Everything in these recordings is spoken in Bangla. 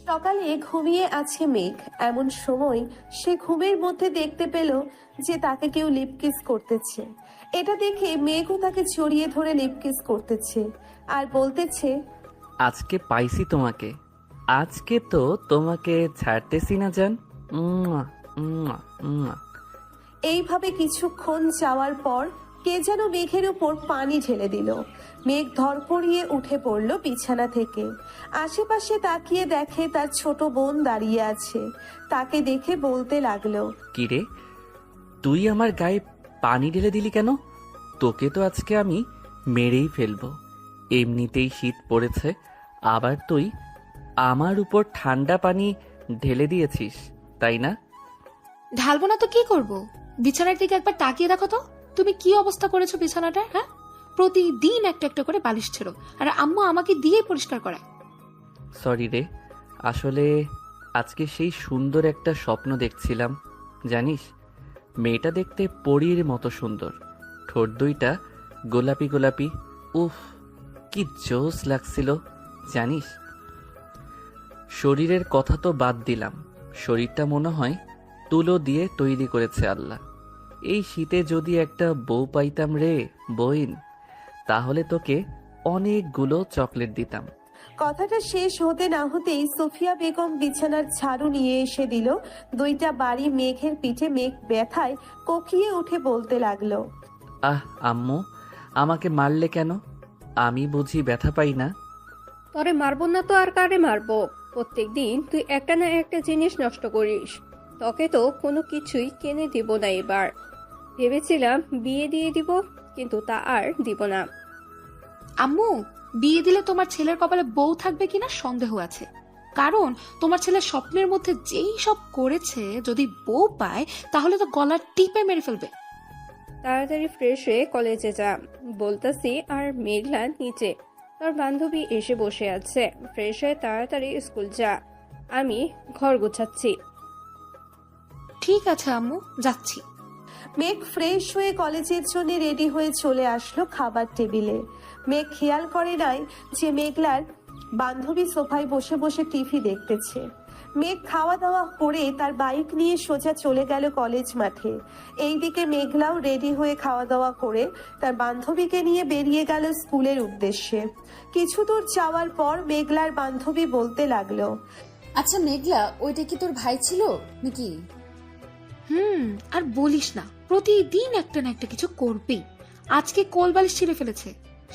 সকালে ঘুমিয়ে আছে মেঘ। এমন সময় সে ঘুমের মধ্যে দেখতে পেল যে তাকে কেউ লিপ কিস করতেছে। এটা দেখে মেঘও তাকে জড়িয়ে ধরে লিপ কিস করতেছে আর বলতেছে, আজকে পাইছি তোমাকে, আজকে তো তোমাকে ছাড়তেছি না জান। উম্মা, উম্মা, উম্মা। এইভাবে কিছুক্ষণ যাওয়ার পর কে যেন মেঘের উপর পানি ঢেলে দিল। মেঘ ধরপড়িয়ে উঠে পড়ল বিছানা থেকে। আশেপাশে তাকিয়ে দেখে তার ছোট বোন দাঁড়িয়ে আছে। তাকে দেখে বলতে লাগলো, কিরে, তুই আমার গায়ে পানি ঢেলে দিলি কেন? তোকে তো আজকে আমি মেরেই ফেলবো। এমনিতেই শীত পড়েছে, আবার তুই আমার উপর ঠান্ডা পানি ঢেলে দিয়েছিস, তাই না? ঢালবো না তো কি করব? বিছানার দিকে একবার তাকিয়ে দেখো তো, তুমি কি অবস্থা করেছো বিছানাটা। হ্যাঁ, প্রতিদিন একটা একটা করে বালিশ ছেড়ো, আর আম্মু আমাকে দিয়ে পরিষ্কার করায়। সরি রে, আসলে আজকে সেই সুন্দর একটা স্বপ্ন দেখছিলাম জানিস। মেয়েটা দেখতে পরীর মতো সুন্দর, ঠোঁট দুইটা গোলাপি গোলাপি। উফ, কি জোস লাগছিল জানিস। শরীরের কথা তো বাদ দিলাম, শরীরটা মনে হয় তুলো দিয়ে তৈরি করেছে আল্লাহ। এই শীতে যদি একটা বউ পাইতাম রে বইন, তাহলে তোকে অনেকগুলো চকলেট দিতাম। কথাটা শেষ হতে না হতেই সুফিয়া বেগম বিছানার ঝাড়ু নিয়ে এসে দিল দুইটা বাড়ি মেঘের পিঠে। মেঘ ব্যথায় কোকিয়ে উঠে বলতে লাগলো, আহ আম্মু, আমাকে মারলে কেন? আমি বুঝি ব্যথা পাই না? তরে মারবো না তো আর কারে মারবো? প্রত্যেকদিন তুই একটা না একটা জিনিস নষ্ট করিস। তোকে তো কোনো কিছুই কিনে দিব না এবার। ভেবেছিলাম বিয়ে দিয়ে দিব, কিন্তু তা আর দিব না। আম্মু, বিয়ে দিলে তোমার ছেলের কপালে বউ থাকবে কিনা সন্দেহ আছে। কারণ তোমার ছেলে স্বপ্নের মধ্যে যেই সব করেছে, যদি বউ পায় তাহলে তো গলার টিপে মেরে ফেলবে। তাড়াতাড়ি ফ্রেশ হয়ে কলেজে যা বলতাছি। আর মেঘলা নিচে, তোর বান্ধবী এসে বসে আছে। ফ্রেশ হয়ে তাড়াতাড়ি স্কুল যা, আমি ঘর গোছাচ্ছি। ঠিক আছে আম্মু, যাচ্ছি। মেঘ ফ্রেশ হয়ে কলেজের জন্য রেডি হয়ে চলে আসলো খাবার টেবিলে। মেঘ খেয়াল করে নাই যে মেঘলার বান্ধবী সোফায় বসে বসে টিভি দেখতেছে। মেঘ খাওয়া দাওয়া করে তার বাইক নিয়ে সোজা চলে গেল কলেজ মাঠে। এইদিকে মেঘলাও রেডি হয়ে খাওয়া দাওয়া করে তার বান্ধবীকে নিয়ে বেরিয়ে গেল স্কুলের উদ্দেশ্যে। কিছু দূর যাওয়ার পর মেঘলার বান্ধবী বলতে লাগলো, আচ্ছা মেঘলা, ওইটা কি তোর ভাই ছিল নাকি? আর বলিস না, প্রতিদিন একটা না একটা কিছু করবেই। আজকে কোলবালিশ ছিঁড়ে ফেলেছে।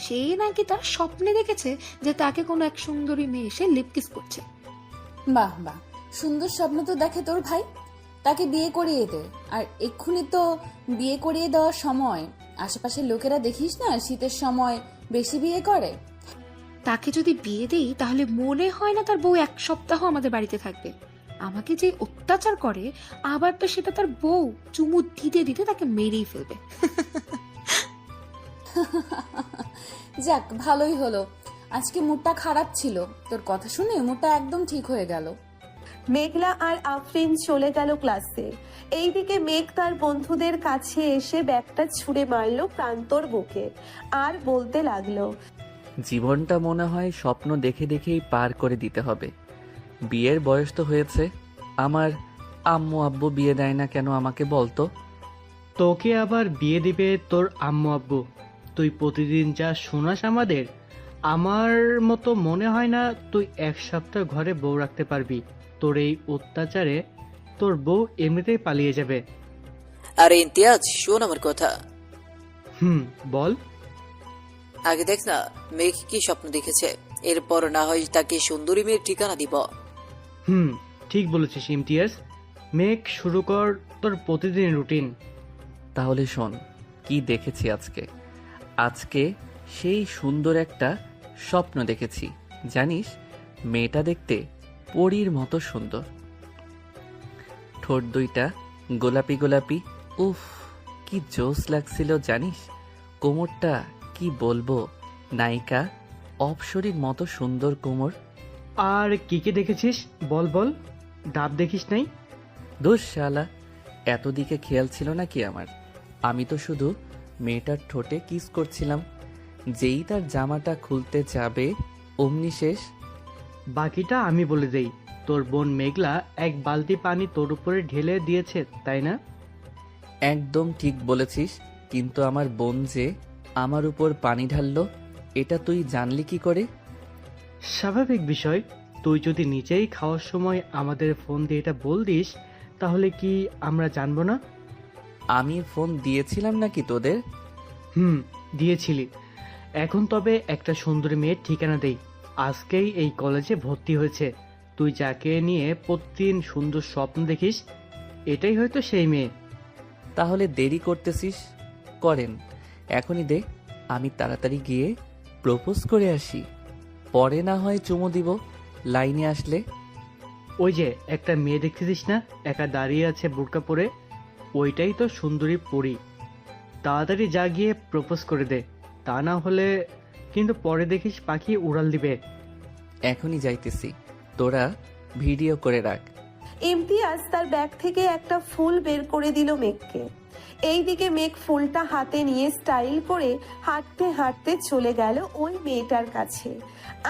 সে নাকি তার স্বপ্নে দেখেছে যে তাকে কোনো এক সুন্দরী মেয়ে এসে লিপ কিস করছে। বাহ বাহ, সুন্দর স্বপ্ন তো দেখে তোর ভাই। তাকে বিয়ে করিয়ে দে। আর এক্ষুনি তো বিয়ে করিয়ে দেওয়ার সময়। আশেপাশের লোকেরা দেখিস না শীতের সময় বেশি বিয়ে করে। তাকে যদি বিয়ে দেই তাহলে মনে হয় না তার বউ এক সপ্তাহ আমাদের বাড়িতে থাকবে। আমাকে যে অত্যাচার করে, আবার তো সেটা তার বউ চুমু দিতে দিতে তাকে মেরেই ফেলবে। যাক, ভালোই হলো। আজকে মুডটা খারাপ ছিল, তোর কথা শুনে মুডটা একদম ঠিক হয়ে গেল। মেঘলা আর আফরিন চলে গেল ক্লাসে। এইদিকে মেঘ তার বন্ধুদের কাছে এসে ব্যাগটা ছুঁড়ে মারলো প্রান্তর বুকে আর বলতে লাগলো, জীবনটা মনে হয় স্বপ্ন দেখে দেখেই পার করে দিতে হবে। বিয়ের বয়স তো হয়েছে, আমার আম্মু আব্বু বিয়ে দেয় না কেন আমাকে বলতো? তোকে আবার বিয়ে দিবে তোর আম্মু আব্বু? তুই প্রতিদিন যা শোনাস আমাদের, আমার মতো মনে হয় না তুই এক সপ্তাহ ঘরে বউ রাখতে পারবি। তোর এই অত্যাচারে তোর বউ এমনিতেই পালিয়ে যাবে। আরে ইমতিয়াজ, শোন আমার কথা। বল। আগে দেখ না মেঘ কি স্বপ্ন দেখেছে, এরপর না হয় তাকে সুন্দরী মেয়ের ঠিকানা দিব। ঠিক বলেছিস ইমতিয়াজ। মেঘ, শুরু কর তোর প্রতিদিন রুটিন। তাহলে শোন কি দেখেছি আজকে। আজকে সেই সুন্দর একটা স্বপ্ন দেখেছি জানিস। মেয়েটা দেখতে পরীর মতো সুন্দর, ঠোঁট দুইটা গোলাপি গোলাপি। উফ, কি জোস লাগছিল জানিস। কোমরটা কি বলবো, নায়িকা অপসরীর মতো সুন্দর কোমর। আর কি কি দেখেছিস বল বল। ডাব দেখিস নাই? দোষ শালা, এত দিকে খেয়াল ছিল নাকি আমার? আমি তো শুধু মেয়েটার ঠোঁটে কিস করছিলাম। যেই তার জামাটা খুলতে যাবে অমনি শেষ। বাকিটা আমি বলে দেই। তোর বোন মেঘলা এক বালতি পানি তোর উপরে ঢেলে দিয়েছে, তাই না? একদম ঠিক বলেছিস, কিন্তু আমার বোন যে আমার উপর পানি ঢাললো, এটা তুই জানলি কি করে? স্বাভাবিক বিষয়। তুই যদি নিজেই খাওয়ার সময় আমাদের ফোন দিয়ে এটা বল দিস, তাহলে কি আমরা জানবো না? আমি ফোন দিয়েছিলাম নাকি তোদের? দিয়েছিলি। এখন তবে একটা সুন্দরী মেয়ের ঠিকানা দেই। আজকেই এই কলেজে ভর্তি হয়েছে। তুই যাকে নিয়ে প্রতিদিন সুন্দর স্বপ্ন দেখিস, এটাই হয়তো সেই মেয়ে। তাহলে দেরি করতেছিস, করেন এখনই দে, আমি তাড়াতাড়ি গিয়ে প্রপোজ করে আসি, পরে না হয় চুমু দিব লাইনে আসলে। ওই যে একটা মেয়ে দেখতেছিস না, একা দাঁড়িয়ে আছে বোরকা পরে, ওইটাই তো সুন্দরী পরী। তাড়াতাড়ি যা গিয়ে প্রপোজ করে দে, তা না হলে কিন্তু পরে দেখিস পাখি উড়াল দিবে। এখনই যাইতেছি, তোরা ভিডিও করে রাখ। ইমতিয়াজ তার ব্যাগ থেকে একটা ফুল বের করে দিল মেঘকে। এইদিকে মেঘ ফুলটা হাতে নিয়ে স্টাইল করে হাঁটতে হাঁটতে চলে গেল ওই মেয়েটার কাছে।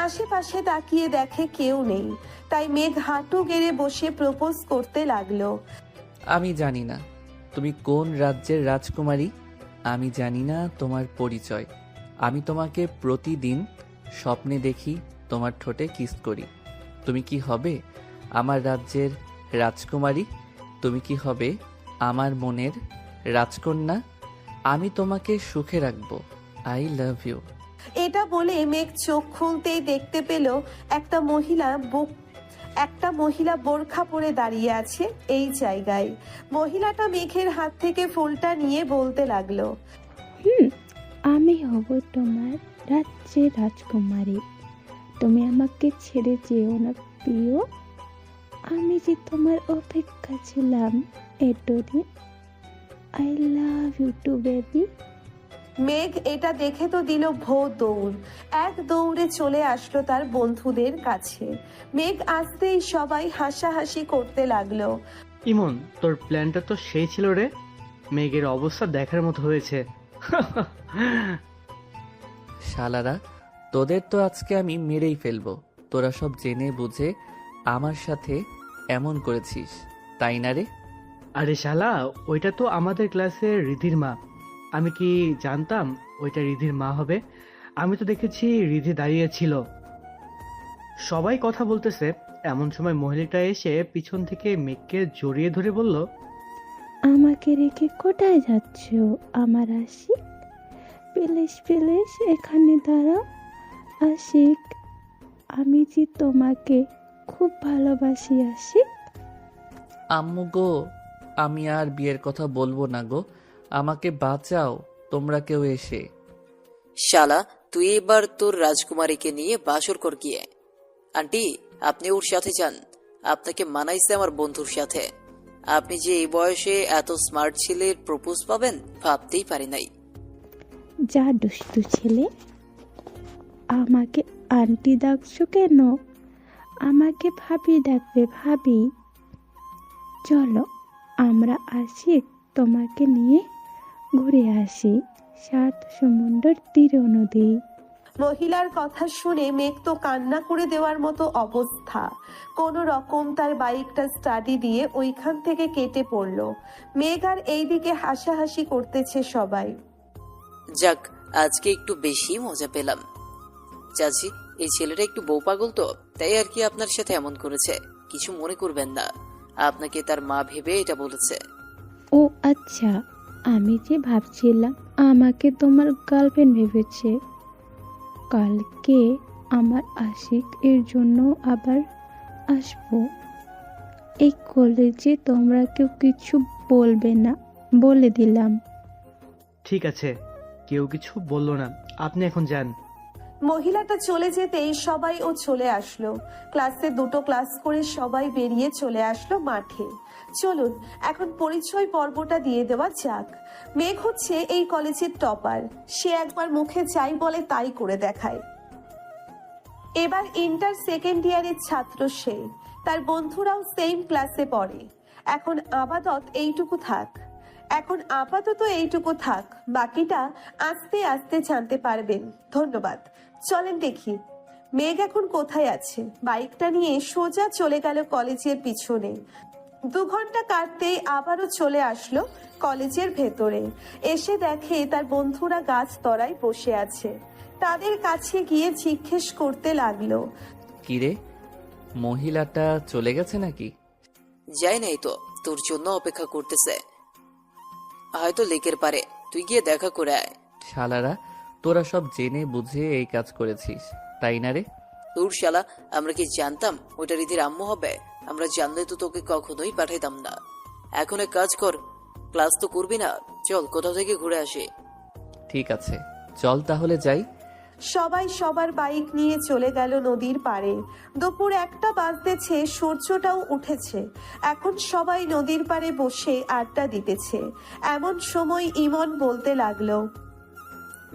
আশেপাশে তাকিয়ে দেখে কেউ নেই, তাই মেঘ হাঁটু গেড়ে বসে প্রপোজ করতে লাগলো। আমি জানি না তুমি কোন রাজ্যের রাজকুমারী, আমি জানি না তোমার পরিচয়। আমি তোমাকে প্রতিদিন স্বপ্নে দেখি, তোমার ঠোঁটে কিস করি। তুমি কি হবে আমার রাজ্যের রাজকুমারী? তুমি কি হবে আমার মনের রাজকন্যা? আমি তোমাকে সুখে রাখবো। I love you. এটা বলে মেঘ চোখ খুলতেই দেখতে পেল একটা মহিলা বোরখা পরে দাঁড়িয়ে আছে এই জায়গায়। মহিলাটা মেঘের হাত থেকে ফুলটা নিয়ে বলতে লাগলো, আমি হব তোমার রাজ্যের রাজকুমারী। তুমি আমাকে ছেড়ে যেও না প্রিয়, আমি যে তোমার অপেক্ষা ছিলাম এতদিন। I love you too baby. Megh এটা দেখে তো দিল দৌড়। এক দৌড়ে চলে আসলো তার বন্ধুদের কাছে। মেঘ আসতেই সবাই হাসাহাসি করতে লাগলো। ইমন, তোর প্ল্যানটা তো সেই ছিল রে। মেঘের অবস্থা দেখার মতো হয়েছে। শালারা, তোদের তো আজকে আমি মেরেই ফেলবো। তোরা সব জেনে বুঝে আমার সাথে এমন করেছিস, তাই না রে? আরে শালা, ওইটা তো আমাদের ক্লাসের রিধির মা। আমি কি জানতাম ওইটা রিধির মা হবে? আমি তো দেখেছি রিধি দাঁড়িয়ে ছিল, সবাই কথা বলতেছে। এমন সময় মহিলাটা এসে পিছন থেকে মেঘকে জড়িয়ে ধরে বলল, আমাকে রেখে কোথায় যাচ্ছ আমার আশিক? প্লিজ প্লিজ এখানে দাঁড়াও আশিক, আমি যে তোমাকে খুব ভালোবাসি আশিক। আম্মু গো, আমি আর বিয়ের কথা বলবো না গো, আমাকে বাঁচাও তোমরা কেউ এসে। শালা, তুই এবার তোর রাজকুমারীকে নিয়ে বাসর কর গিয়ে। আন্টি, আপনি ওর সাথে যান, আপনাকে মানাইছে আমার বন্ধুর সাথে। আপনি যে এই বয়সে এত স্মার্ট ছেলের প্রপোজ পাবেন ভাবতেই পারি নাই। যা দুষ্টু ছেলে, আমাকে আন্টি ডাকছো কেন? আমাকে ভাবি ডাকবে ভাবি। চলো আমরা আসি, তোমাকে নিয়ে ঘুরে আসি 7 সমুদ্র তীর নদী। মহিলার কথা শুনে মেঘ তো কান্না করে দেওয়ার মতো অবস্থা। কোন রকম তার বাইকটা স্টাডি দিয়ে ওইখান থেকে কেটে পড়লো। মেঘ আর এইদিকে হাসাহাসি করতেছে সবাই। যাক, আজকে একটু বেশি মজা পেলাম। চাচি, এই ছেলেটা একটু বউ পাগল তো, তাই আর কি আপনার সাথে এমন করেছে। কিছু মনে করবেন না, আপনাকে তার মা ভেবে এটা বলেছে। ও আচ্ছা, আমি যে ভাবছিলাম আমাকে তোমার গার্লফ্রেন্ড ভেবেছে। কালকে আমার আশিক এর জন্য আবার আসবো। এই কলেজে তোমরা কেউ কিছু বলবে না বলে দিলাম। ঠিক আছে, কেউ কিছু বললো না, আপনি এখন যান। মহিলাটা চলে যেতেই সবাই ও চলে আসলো। ক্লাসে 2টো ক্লাস করে সবাই বেরিয়ে চলে আসলো মাঠে। চলুন এখন পরিচয় পর্বটা দিয়ে দেওয়া যাক। মেঘ হচ্ছে এই কলেজের টপার। সে একবার মুখে যাই বলে তাই করে দেখায়। এবার ইন্টার সেকেন্ড ইয়ারের ছাত্র সে। তার বন্ধুরাও সেম ক্লাসে পড়ে। এখন আপাতত এইটুকু থাক, বাকিটা আস্তে আস্তে জানতে পারবেন। ধন্যবাদ। চলেন দেখি। মেঘ এখন কোথায় আছে? বাইকটা নিয়ে সোজা চলে গেল কলেজের পিছনে। 2 ঘন্টা কাটতেই আবারও চলে আসলো কলেজের ভেতরে। এসে দেখে তার বন্ধুরা গাছ তলায় বসে আছে। তাদের কাছে গিয়ে জিজ্ঞেস করতে লাগলো, কিরে, মহিলাটা চলে গেছে নাকি? যাই নাই তো, তোর জন্য অপেক্ষা করতেছে, হয়তো লেকের পারে। তুই গিয়ে দেখা করে আয়। শালারা, তোরা সব জেনে বুঝে এই কাজ করেছিস, তাই না রে? তোর শালা, আমরা কি জানতাম ওটা রীতির আম্মু হবে? আমরা জানলে তো তোকে কখনোই পাঠাইতাম না। এখন এক কাজ কর, ক্লাস তো করবি না, চল কোথাও থেকে ঘুরে আসি। ঠিক আছে, চল তাহলে যাই। সবাই সবার বাইক নিয়ে চলে গেল নদীর পাড়ে। দুপুর 1টা বাজতেছে, সূর্যটাও উঠেছে। এখন সবাই নদীর পাড়ে বসে আড্ডা দিতেছে। এমন সময় ইমন বলতে লাগলো,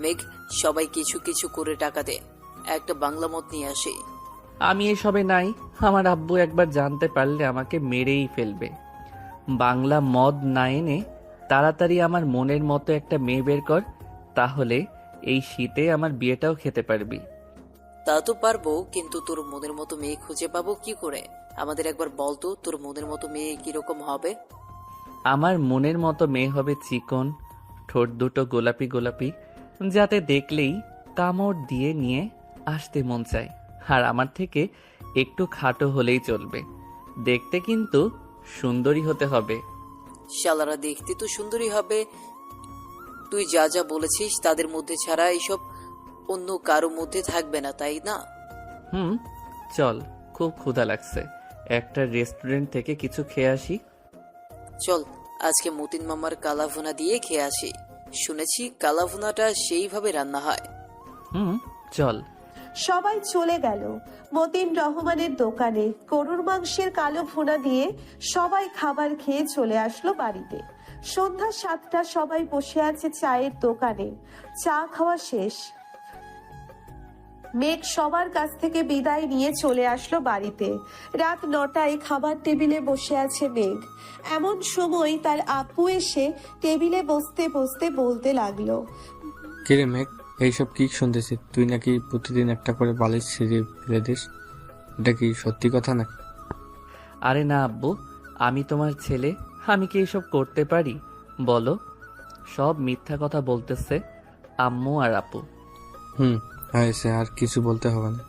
মেঘ, সবাই কিছু কিছু করে টাকা দে, একটা বাংলা মত নিয়ে আসি। আমি এসবে নাই। আমার আব্বু একবার জানতে পারলে আমাকে মেরেই ফেলবে। বাংলা মদ না এনে তাড়াতাড়ি আমার মনের মতো একটা মেয়ে বের কর, তাহলে এই শীতে আমার বিয়েটাও খেতে পারবি। তা তো পারবো, কিন্তু তোর মনের মতো মেয়ে খুঁজে পাবো কি করে? আমাদের একবার বলতো তোর মনের মতো মেয়ে কিরকম হবে? আমার মনের মতো মেয়ে হবে চিকন, ঠোঁট দুটো গোলাপি গোলাপি, যাতে দেখলেই কামড় দিয়ে নিয়ে আসতে মন চায়। আর আমার থেকে একটু খাটো হলেই চলবে, দেখতে কিন্তু সুন্দরী হতে হবে। শালারা দেখতে তো সুন্দরী হবে, তুই যা যা বলেছিস তাদের মধ্যে ছাড়া এইসব অন্য কারো মধ্যে থাকবে না, তাই না? চল, খুব ক্ষুধা লাগছে, একটা রেস্টুরেন্ট থেকে কিছু খেয়ে আসি। চল, আজকে মতিন মামার কালাভুনা দিয়ে খেয়ে আসি। শুনেছি কালাভুনাটা সেইভাবে রান্না হয়। চল। সবাই চলে গেল মতিন রহমানের দোকানে। গরুর মাংসের কালো ভুনা দিয়ে সবাই খাবার খেয়ে চলে আসলো বাড়িতে। সন্ধ্যা 7টা, সবাই বসে আছে চায়ের দোকানে। চা খাওয়া শেষ। মেঘ সবার কাছ থেকে বিদায় নিয়ে চলে আসলো বাড়িতে। রাত 9টায় খাবার টেবিলে বসে আছে মেঘ। এমন সময় তার আপু এসে টেবিলে বসতে বসতে বলতে লাগলো, কিরে মেঘ, এইসব কি শুনতেছি? তুই নাকি প্রতিদিন একটা করে বালিশ ছিঁড়ে ফেলে দিস, এটা কি সত্যি কথা নাকি? আরে না আব্বু, আমি তোমার ছেলে, আমি কি এসব করতে পারি বলো? সব মিথ্যা কথা বলতেছে আম্মু আর আপু। হয়েছে, আর কিছু বলতে হবে না।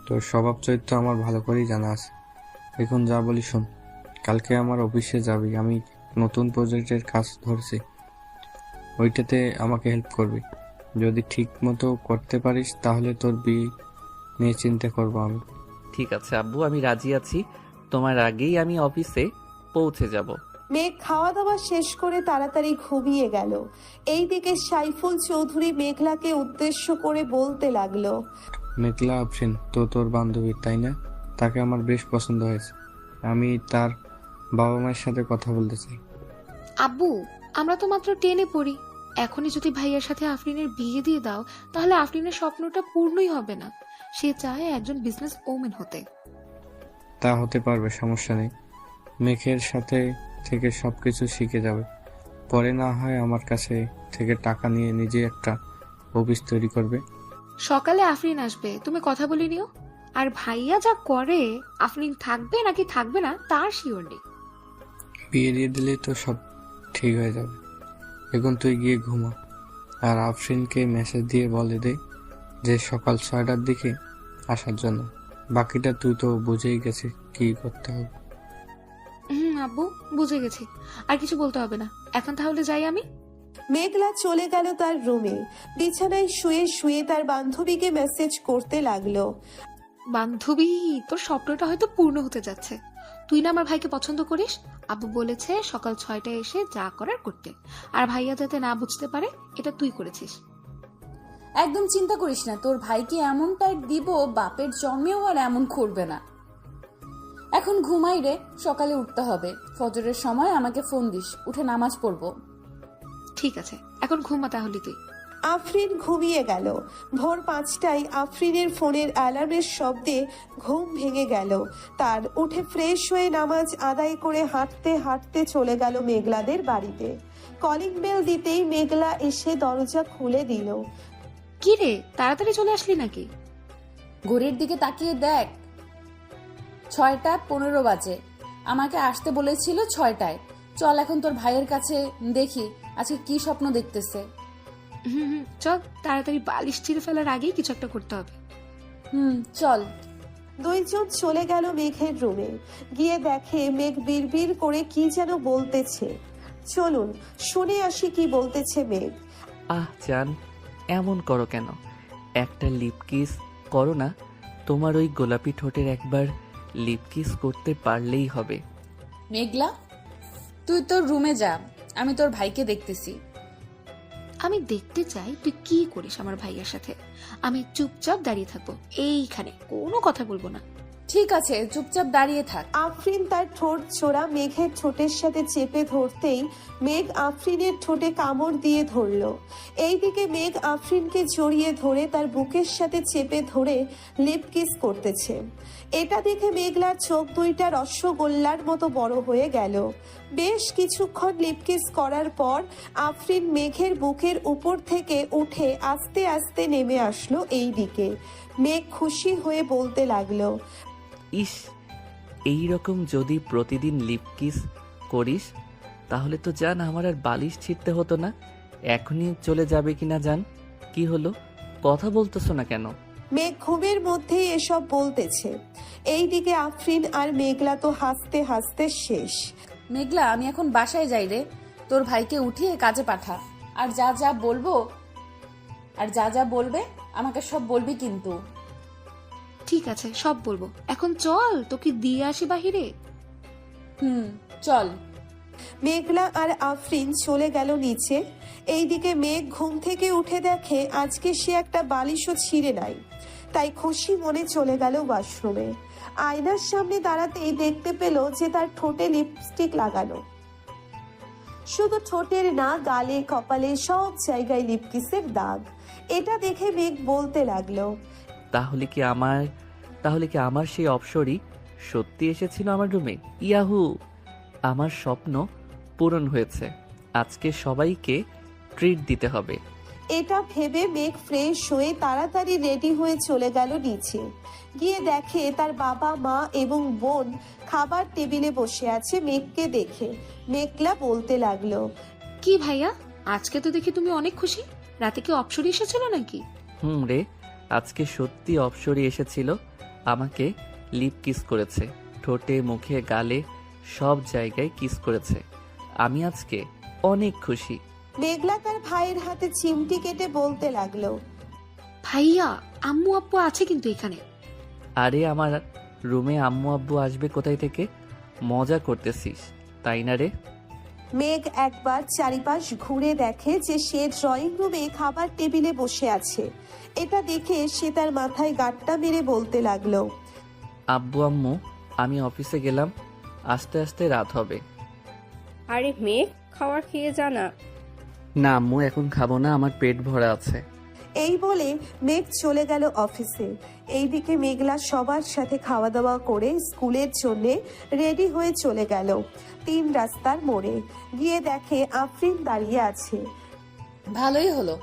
তোর স্বভাব চরিত্র আমার ভালো করেই জানা আছে। এখন যা বলি শোন, কালকে আমার অফিসে যাবি। আমি নতুন প্রজেক্টের কাজ ধরেছি, ওইটাতে আমাকে হেল্প করবি। যদি ঠিক মতো করতে পারিস তাহলে তোর বিয়ে নিয়ে চিন্তা করবো আমি। ঠিক আছে আব্বু, আমি রাজি আছি। তোমার আগেই আমি অফিসে পৌঁছে যাব। মেঘ খাওয়া দাওয়া শেষ করে তাড়াতাড়ি ঘুমিয়ে গেল। এইদিকে সাইফুল চৌধুরী মেঘলাকে উদ্দেশ্য করে বলতে লাগলো, মেঘলা আফরিন তো তোর বান্ধবী, তাই না? তাকে আমার বেশ পছন্দ হয়েছে। আমি তার বাবা মায়ের সাথে কথা বলতে চাই। আব্বু, আমরা তো মাত্র 10-এ পড়ি। এখনই যদি ভাইয়ার সাথে আফরিনের বিয়ে দিয়ে দাও, তাহলে আফরিনের স্বপ্নটা পূর্ণই হবে না। সে চায় একজন বিজনেস ওমেন হতে। তা হতে পারবে, সমস্যা নেই। মেঘের সাথে থেকে সবকিছু শিখে যাবে, পরে না হয় আমার কাছে থেকে টাকা নিয়ে নিজে একটা অফিস তৈরি করবে। সকালে আফরিন আসবে, তুমি কথা বলে নিও। আর ভাইয়া যা করে, আফরিন থাকবে নাকি থাকবে না তার শিওর নেই। বিয়ে দিয়ে দিলেই তো সব ঠিক হয়ে যাবে। এখন তুই গিয়ে ঘুমা, আর আফরিনকে মেসেজ দিয়ে বলে দে যে সকাল 6টার দিকে আসার জন্য। বাকিটা তুই তো বুঝেই গেছিস কি করতে হবে। আব্বু, বুঝে গেছি, আর কিছু বলতে হবে না। এখন তাহলে যাই আমি। মেঘলা চলে গেল তার রুমে। বিছানায় শুয়ে শুয়ে তার বান্ধবীকে মেসেজ করতে লাগলো, বান্ধবী, তোর স্বপ্নটা হয়তো পূর্ণ হতে যাচ্ছে। তুই না আমার ভাইকে পছন্দ করিস। আব্বু বলেছে সকাল 6টায় এসে যা করার করতে, আর ভাইয়া যাতে না বুঝতে পারে এটা তুই করেছিস। একদম চিন্তা করিস না, তোর ভাইকে এমন টাইট দিব বাপের জন্মেও আর এমন করবে না। এখন ঘুমাই রে, সকালে উঠতে হবে। ফজরের সময় আমাকে ফোন দিস, উঠে নামাজ পড়বো। ঠিক আছে, এখন ঘুমা তাহলে তুই। আফরিন ঘুমিয়ে গেল। ভোর 5টায় আফরিনের ফোনের অ্যালার্মের শব্দে ঘুম ভেঙে গেল তার। উঠে ফ্রেশ হয়ে নামাজ আদায় করে হাঁটতে হাঁটতে চলে গেল মেঘলাদের বাড়িতে। কলিং বেল দিতেই মেঘলা এসে দরজা খুলে দিল। কি রে, তাড়াতাড়ি চলে আসলি নাকি? ঘড়ির দিকে তাকিয়ে দেখ, 6:15 বাজে। আমাকে আসতে বলেছিল 6টায়। চল এখন তোর ভাইয়ের কাছে দেখি আজকে কি স্বপ্ন দেখতেছে। চল, তাড়াতাড়ি বালিশ ছিঁড়ে ফেলার আগেই কিছু একটা করতে হবে। চল। দুইজন চলে গেল মেঘের রুমে। গিয়ে দেখে মেঘ বিড়বিড় করে কি যেন বলতেছে। চলুন শুনে আসি কি বলতেছে মেঘ। আহ জান, এমন করো কেন? একটা লিপ কিস করো না। তোমার ওই গোলাপি ঠোঁটের একবার লিপ কিস করতে পারলেই হবে। মেঘলা, তুই তোর রুমে যা, আমি তোর ভাইকে দেখতেছি। আমি দেখতে চাই তুই কি করিস আমার ভাইয়ের সাথে। আমি চুপচাপ দাঁড়িয়ে থাকবো এইখানে, কোনো কথা বলবো না। ঠিক আছে, চুপচাপ দাঁড়িয়ে থাক। আফরিন তার ঠোঁট জোড়া মেঘের ঠোঁটের সাথে চেপে ধরতেই মেঘ আফরিনের ঠোঁটে কামড় দিয়ে ধরল। এইদিকে মেঘ আফরিনকে জড়িয়ে ধরে তার বুকের সাথে চেপে ধরে লিপ কিস করতেছে। এটা দেখে মেঘলার চোখ দুইটা রসগোল্লার মতো বড় হয়ে গেল। বেশ কিছুক্ষণ লিপ কিস করার পর আফরিন মেঘের বুকের উপর থেকে উঠে আস্তে আস্তে নেমে আসলো এই দিকে। মেঘ খুশি হয়ে বলতে লাগলো, ইস, এই রকম যদি প্রতিদিন লিপ কিস করিস তাহলে তো জান আমার আর বালিশ ছিঁড়তে হতো না। এখনই চলে যাবে কিনা জান? কি হলো, কথা বলতেছো না কেন? মেঘ ঘুমের মধ্যেই এসব বলতেছে। এইদিকে আফরিন আর মেঘলা তো হাসতে হাসতে শেষ। মেঘলা, আমি এখন বাসায় যাই রে। তোর ভাইকে উঠিয়ে কাজে পাঠা। আর যা যা বলবে আমাকে সব বলবি কিন্তু। ঠিক আছে, সব বলবো। এখন চল, তোকে দিয়ে আসি বাহিরে। চল। মেঘলা আর আফরিন চলে গেল নিচে। এইদিকে মেঘ ঘুম থেকে উঠে দেখে আজকে সে একটা বালিশও ছিঁড়ে নাই। তাই খুশি মনে চলে গেল ওয়াশরুমে। আয়নার সামনে দাঁড়াতেই দেখতে পেল যে তার ঠোঁটে লিপস্টিক লাগানো। শুধু ঠোঁটের না, গালে কপালে সব জায়গায় লিপকিসের দাগ। এটা দেখে মেঘ বলতে লাগলো, তাহলে কি আমার সেই অপসরই সত্যি এসেছিল আমার রুমে? ইয়াহু, আমার স্বপ্ন পূরণ হয়েছে। আজকে সবাইকে ট্রিট দিতে হবে। এটা ভেবে মেঘ ফ্রেশ হয়ে তাড়াতাড়ি রেডি হয়ে চলে গেল নিচে। গিয়ে দেখে তার বাবা মা এবং বোন খাবার টেবিলে বসে আছে। মেঘকে দেখে মেঘলা বলতে লাগলো, কি ভাইয়া, আজকে তো দেখি তুমি অনেক খুশি। রাতে কি অপসরি এসেছিল নাকি? রে, আজকে সত্যি অপসরি এসেছিল। আমাকে লিপ কিস করেছে, ঠোঁটে মুখে গালে সব জায়গায় কিস করেছে। আমি আজকে অনেক খুশি। মেঘলা তার ভাইয়ের হাতে চিমটি কেটে বলতে লাগলো, ভাইয়া, আম্মু আব্বু আছে কিন্তু এখানে। আরে আমার রুমে আম্মু আব্বু আসবে কোথায় থেকে? মজা করতেছিস তাই না রে? মেঘ একবার চারিপাশ ঘুরে দেখে যে সে ড্রয়িং রুমে খাবার টেবিলে বসে আছে। এটা দেখে সে তার মাথায় গাঁটটা মেরে বলতে লাগলো, আব্বু আম্মু, আমি অফিসে গেলাম, আস্তে আস্তে রাত হবে। আরে মেঘ, খাবার খেয়ে যা না। না আম্মু, এখন খাবো না, আমার পেট ভরা আছে। এই বলে মেঘ চলে গেল অফিসে। এইদিকে মেঘলা সবার সাথে খাওয়া দাওয়া করে স্কুলের জন্য রেডি হয়ে চলে গেল 3 রাস্তার মোড়ে। গিয়ে দেখে আফরিন দাঁড়িয়ে আছে। ভালোই হলো,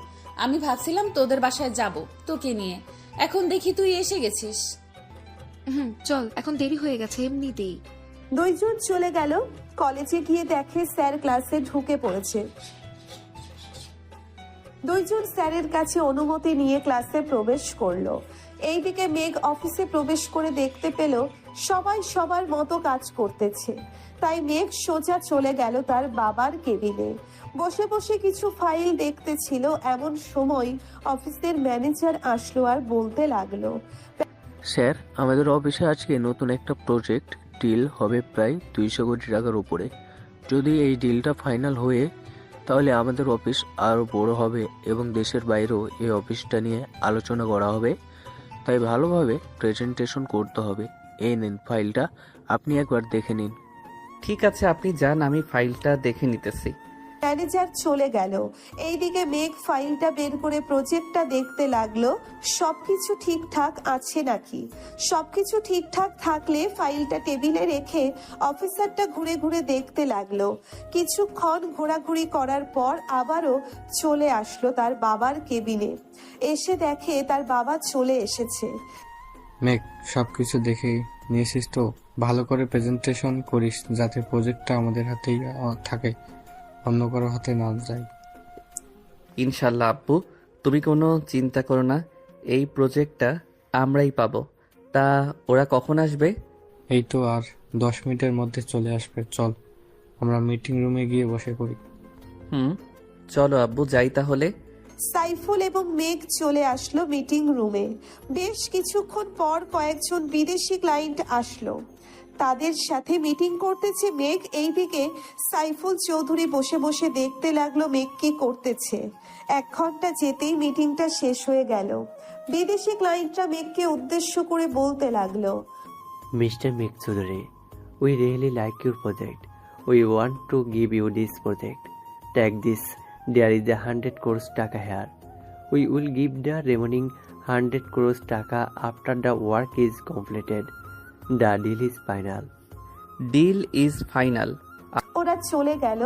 আমি ভাবছিলাম তোদের বাসায় যাব তোকে নিয়ে, এখন দেখি তুই এসে গেছিস। চল, এখন দেরি হয়ে গেছে এমনিতেই। দুইজন চলে গেল কলেজে। গিয়ে দেখে স্যার ক্লাসে ঢুকে পড়েছে। দুইজন স্যারের কাছে অনুমতি নিয়ে ক্লাসে প্রবেশ করলো। এইদিকে মেঘ অফিসে প্রবেশ করে দেখতে পেল সবাই সবার মতো কাজ করতেছে। তাই মেঘ সোজা চলে গেল তার বাবার কেবিনে। বসে বসে কিছু ফাইল দেখতেছিল। এমন সময় অফিসের ম্যানেজার আসলো আর বলতে লাগলো, স্যার, আমাদের অফিসে আজকে নতুন একটা প্রজেক্ট ডিল হবে প্রায় 200 কোটি টাকার উপরে। যদি এই ডিলটা ফাইনাল হয়ে তাহলে আমাদের অফিস আরও বড় হবে এবং দেশের বাইরেও এই অফিসটা নিয়ে আলোচনা করা হবে। তাই ভালোভাবে প্রেজেন্টেশন করতে হবে। এই নিন ফাইলটা, আপনি একবার দেখে নিন। ঠিক আছে, আপনি যান, আমি ফাইলটা দেখে নিতেছি। ম্যানেজার চলে গেল। এইদিকে মেঘ ফাইলটা বের করে প্রজেক্টটা দেখতে লাগলো সবকিছু ঠিকঠাক আছে নাকি। সবকিছু ঠিকঠাক থাকলে ফাইলটা টেবিলে রেখে অফিসারটা ঘুরে ঘুরে দেখতে লাগলো। কিছুক্ষণ ঘোরাঘুরি করার পর আবারও চলে আসলো তার বাবার কেবিনে। এসে দেখে তার বাবা চলে এসেছে। মেঘ, সবকিছু দেখে নিয়েছিস তো? ভালো করে প্রেজেন্টেশন করিস যাতে প্রজেক্টটা আমাদের হাতেই থাকে, অন্য কারো হাতে না যায়। ইনশাল্লাহ আব্বু, তুমি কোনো চিন্তা করো না, এই প্রজেক্টটা আমরাই পাবো। তা ওরা কখন আসবে? এই তো আর 10 মিনিটের মধ্যে চলে আসবে। চল আমরা মিটিং রুমে গিয়ে বসে পড়ি। চলো আব্বু, যাই তাহলে। সাইফুল এবং মেঘ চলে আসলো মিটিং রুমে। বেশ কিছুক্ষণ পর কয়েকজন বিদেশি ক্লায়েন্ট আসলো, তাদের সাথে মিটিং করতেছে মেঘ। এইদিকে সাইফুল চৌধুরী বসে বসে দেখতে লাগলো মেঘ কি করতেছে। 1 ঘন্টা যেতেই মিটিংটা শেষ হয়ে গেল। বিদেশি ক্লায়েন্টরা মেঘকে উদ্দেশ্য করে বলতে লাগলো, Mr. Meg Choudhury, we really like your project. We want to give you this project. Take this. There is a 100 crores taka here. We will give the remaining 100 crores taka after the work is completed. The deal is final. Deal is final. ওরা চলে গেল।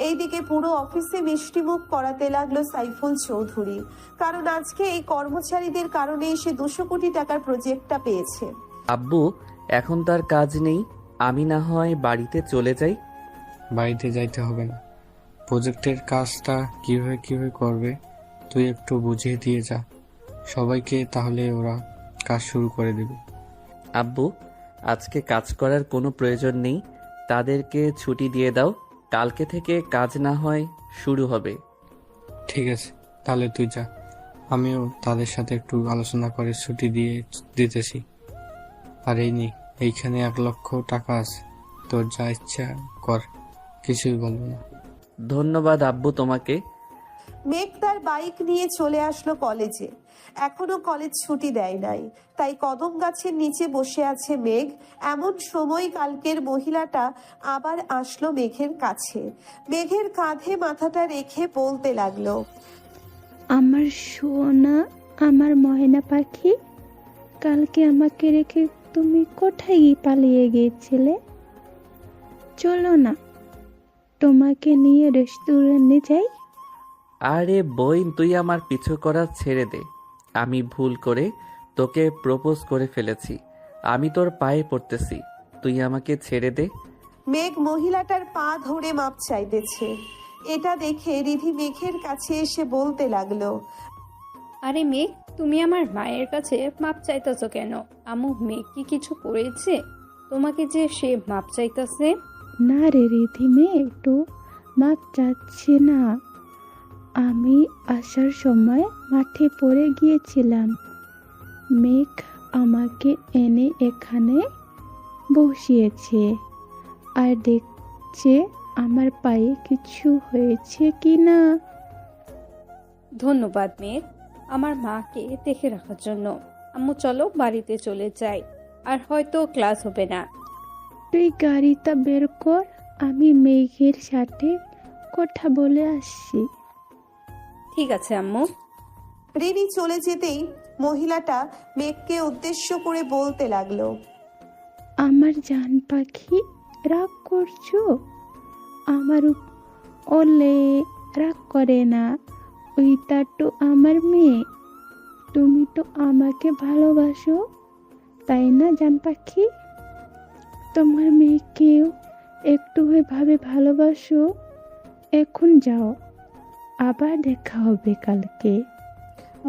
এইদিকে পুরো অফিসে মিষ্টিমুখ করাতে লাগলো সাইফুল চৌধুরী, কারণ আজকে এই কর্মচারীদের কারণে সে 200 কোটি টাকার প্রজেক্টটা পেয়েছে। আব্বু, এখন তার কাজ নেই, আমি না হয় বাড়িতে চলে যাই। বাড়িতে যাইতে হবে না, প্রজেক্টের কাজটা কিভাবে করবে তুই একটু বুঝিয়ে দিয়ে যা সবাইকে, তাহলে ওরা কাজ শুরু করে দেবে। আব্বু, আজকে কাজ করার কোনো প্রয়োজন নেই, তাদেরকে ছুটি দিয়ে দাও, কালকে থেকে কাজ না হয় শুরু হবে। ঠিক আছে, তাহলে তুই যা, আমিও তাদের সাথে একটু আলোচনা করে ছুটি দিতেছি। আর এইখানে 1 লক্ষ টাকা আছে, তোর যা ইচ্ছা কর, কিছুই বলবো না। ধন্যবাদ আব্বু তোমাকে। মেঘ তার বাইক নিয়ে চলে আসলো কলেজে। এখনো কলেজ ছুটি দেয় নাই, তাই কদম গাছের নিচে বসে আছে মেঘ। এমন সময় কালকের মহিলাটা আবার আসলো মেঘের কাছে। মেঘের কাঁধে মাথাটা রেখে বলতে লাগলো, আমার সোনা, আমার ময়না পাখি, কালকে আমাকে রেখে তুমি কোথায় পালিয়ে গিয়েছিলে? চলো না, তোমাকে নিয়ে রেস্টুরেন্টে যাই। আরে বইন, তুই আমার পিছু করা ছেড়ে দে। আমি ভুল করে তোকে প্রপোজ করে ফেলেছি, আমি তোর পায়ে পড়তেছি, তুই আমাকে ছেড়ে দে। মেঘ মহিলাটার পা ধরে মাপ চাইতেছে। এটা দেখে রিধি মেঘের কাছে এসে বলতে লাগলো, আরে মেঘ, তুমি আমার মায়ের কাছে মাপ চাইতেছো কেন? আম্মু মেঘ কি কিছু করেছে তোমাকে যে সে মাপ চাইতেছে? না রে রিধি, মেয়ে একটু মাপ চাচ্ছে না। আমি আসার সময় মাঠে পড়ে গিয়েছিলাম, মেঘ আমাকে এনে এখানে বসিয়েছে আর দেখছে আমার পায়ে কিছু হয়েছে কি না। ধন্যবাদ মেঘ, আমার মাকে দেখে রাখার জন্য। আম্মু চলো বাড়িতে চলে যাই, আর হয়তো ক্লাস হবে না। তুই গাড়িটা বের কর, আমি মেঘের সাথে কথা বলে আসছি। ঠিক আছে আম্মু। রিনি চলে যেতেই মহিলাটা মেঘকে উদ্দেশ্য করে বলতে লাগলো, আমার জান পাখি, রাগ করছো? আমার ওলে রাগ করে না, ওইটা তো আমার মেয়ে। তুমি তো আমাকে ভালোবাসো, তাই না জান পাখি? তোমার মেয়েকেও একটু ভাবে ভালোবাসো। এখন যাও, আবার দেখা হবে কালকে।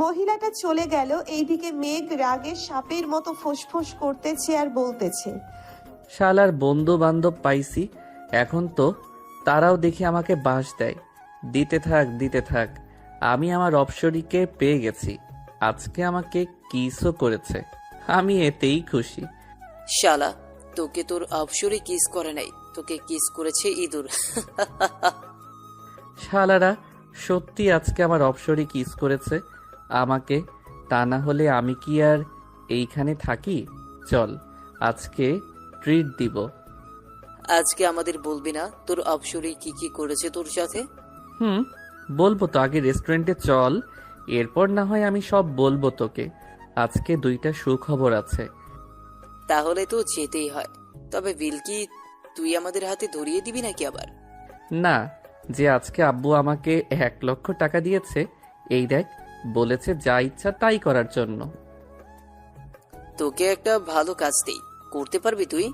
মহিলাটা চলে গেল। এইদিকে মেঘ রাগে সাপের মতো ফোঁসফোঁস করতেছে আর বলতেছে, শালার বন্ধু বান্ধব পাইছি, এখন তো তারাও দেখি আমাকে বাস দেয়। দিতে থাক, আমি আমার অপসরীকে পেয়ে গেছি, আজকে আমাকে কিসও করেছে, আমি এতেই খুশি। শালা, তোকে তোর অপসরে কিস করে নাই, তোকে কিস করেছে ইঁদুর। শালারা সত্যি আজকে আমার অপসরী কিস করেছে আমাকে, তা না হলে আমি কি আর এইখানে থাকি? চল, আজকে ট্রিট দিব। আজকে আমাদের বলবি না তোর অপসরে কি কি করেছে তোর সাথে? বলবো তো, আগে রেস্টুরেন্টে চল, এরপর না হয় আমি সব বলবো তোকে। আজকে 2টা সুখবর আছে। তাহলে তো যেতেই হয়, তবে বিল কি তুই আমাদের হাতে ধরিয়ে দিবি নাকি আবার? না, যে আজকে আব্বু আমাকে 1 লক্ষ টাকা দিয়েছে, এই দেখ, বলেছে যা ইচ্ছা তাই করার জন্য। তোকে একটা ভালো কাজ দিই, করতে পারবি তুই?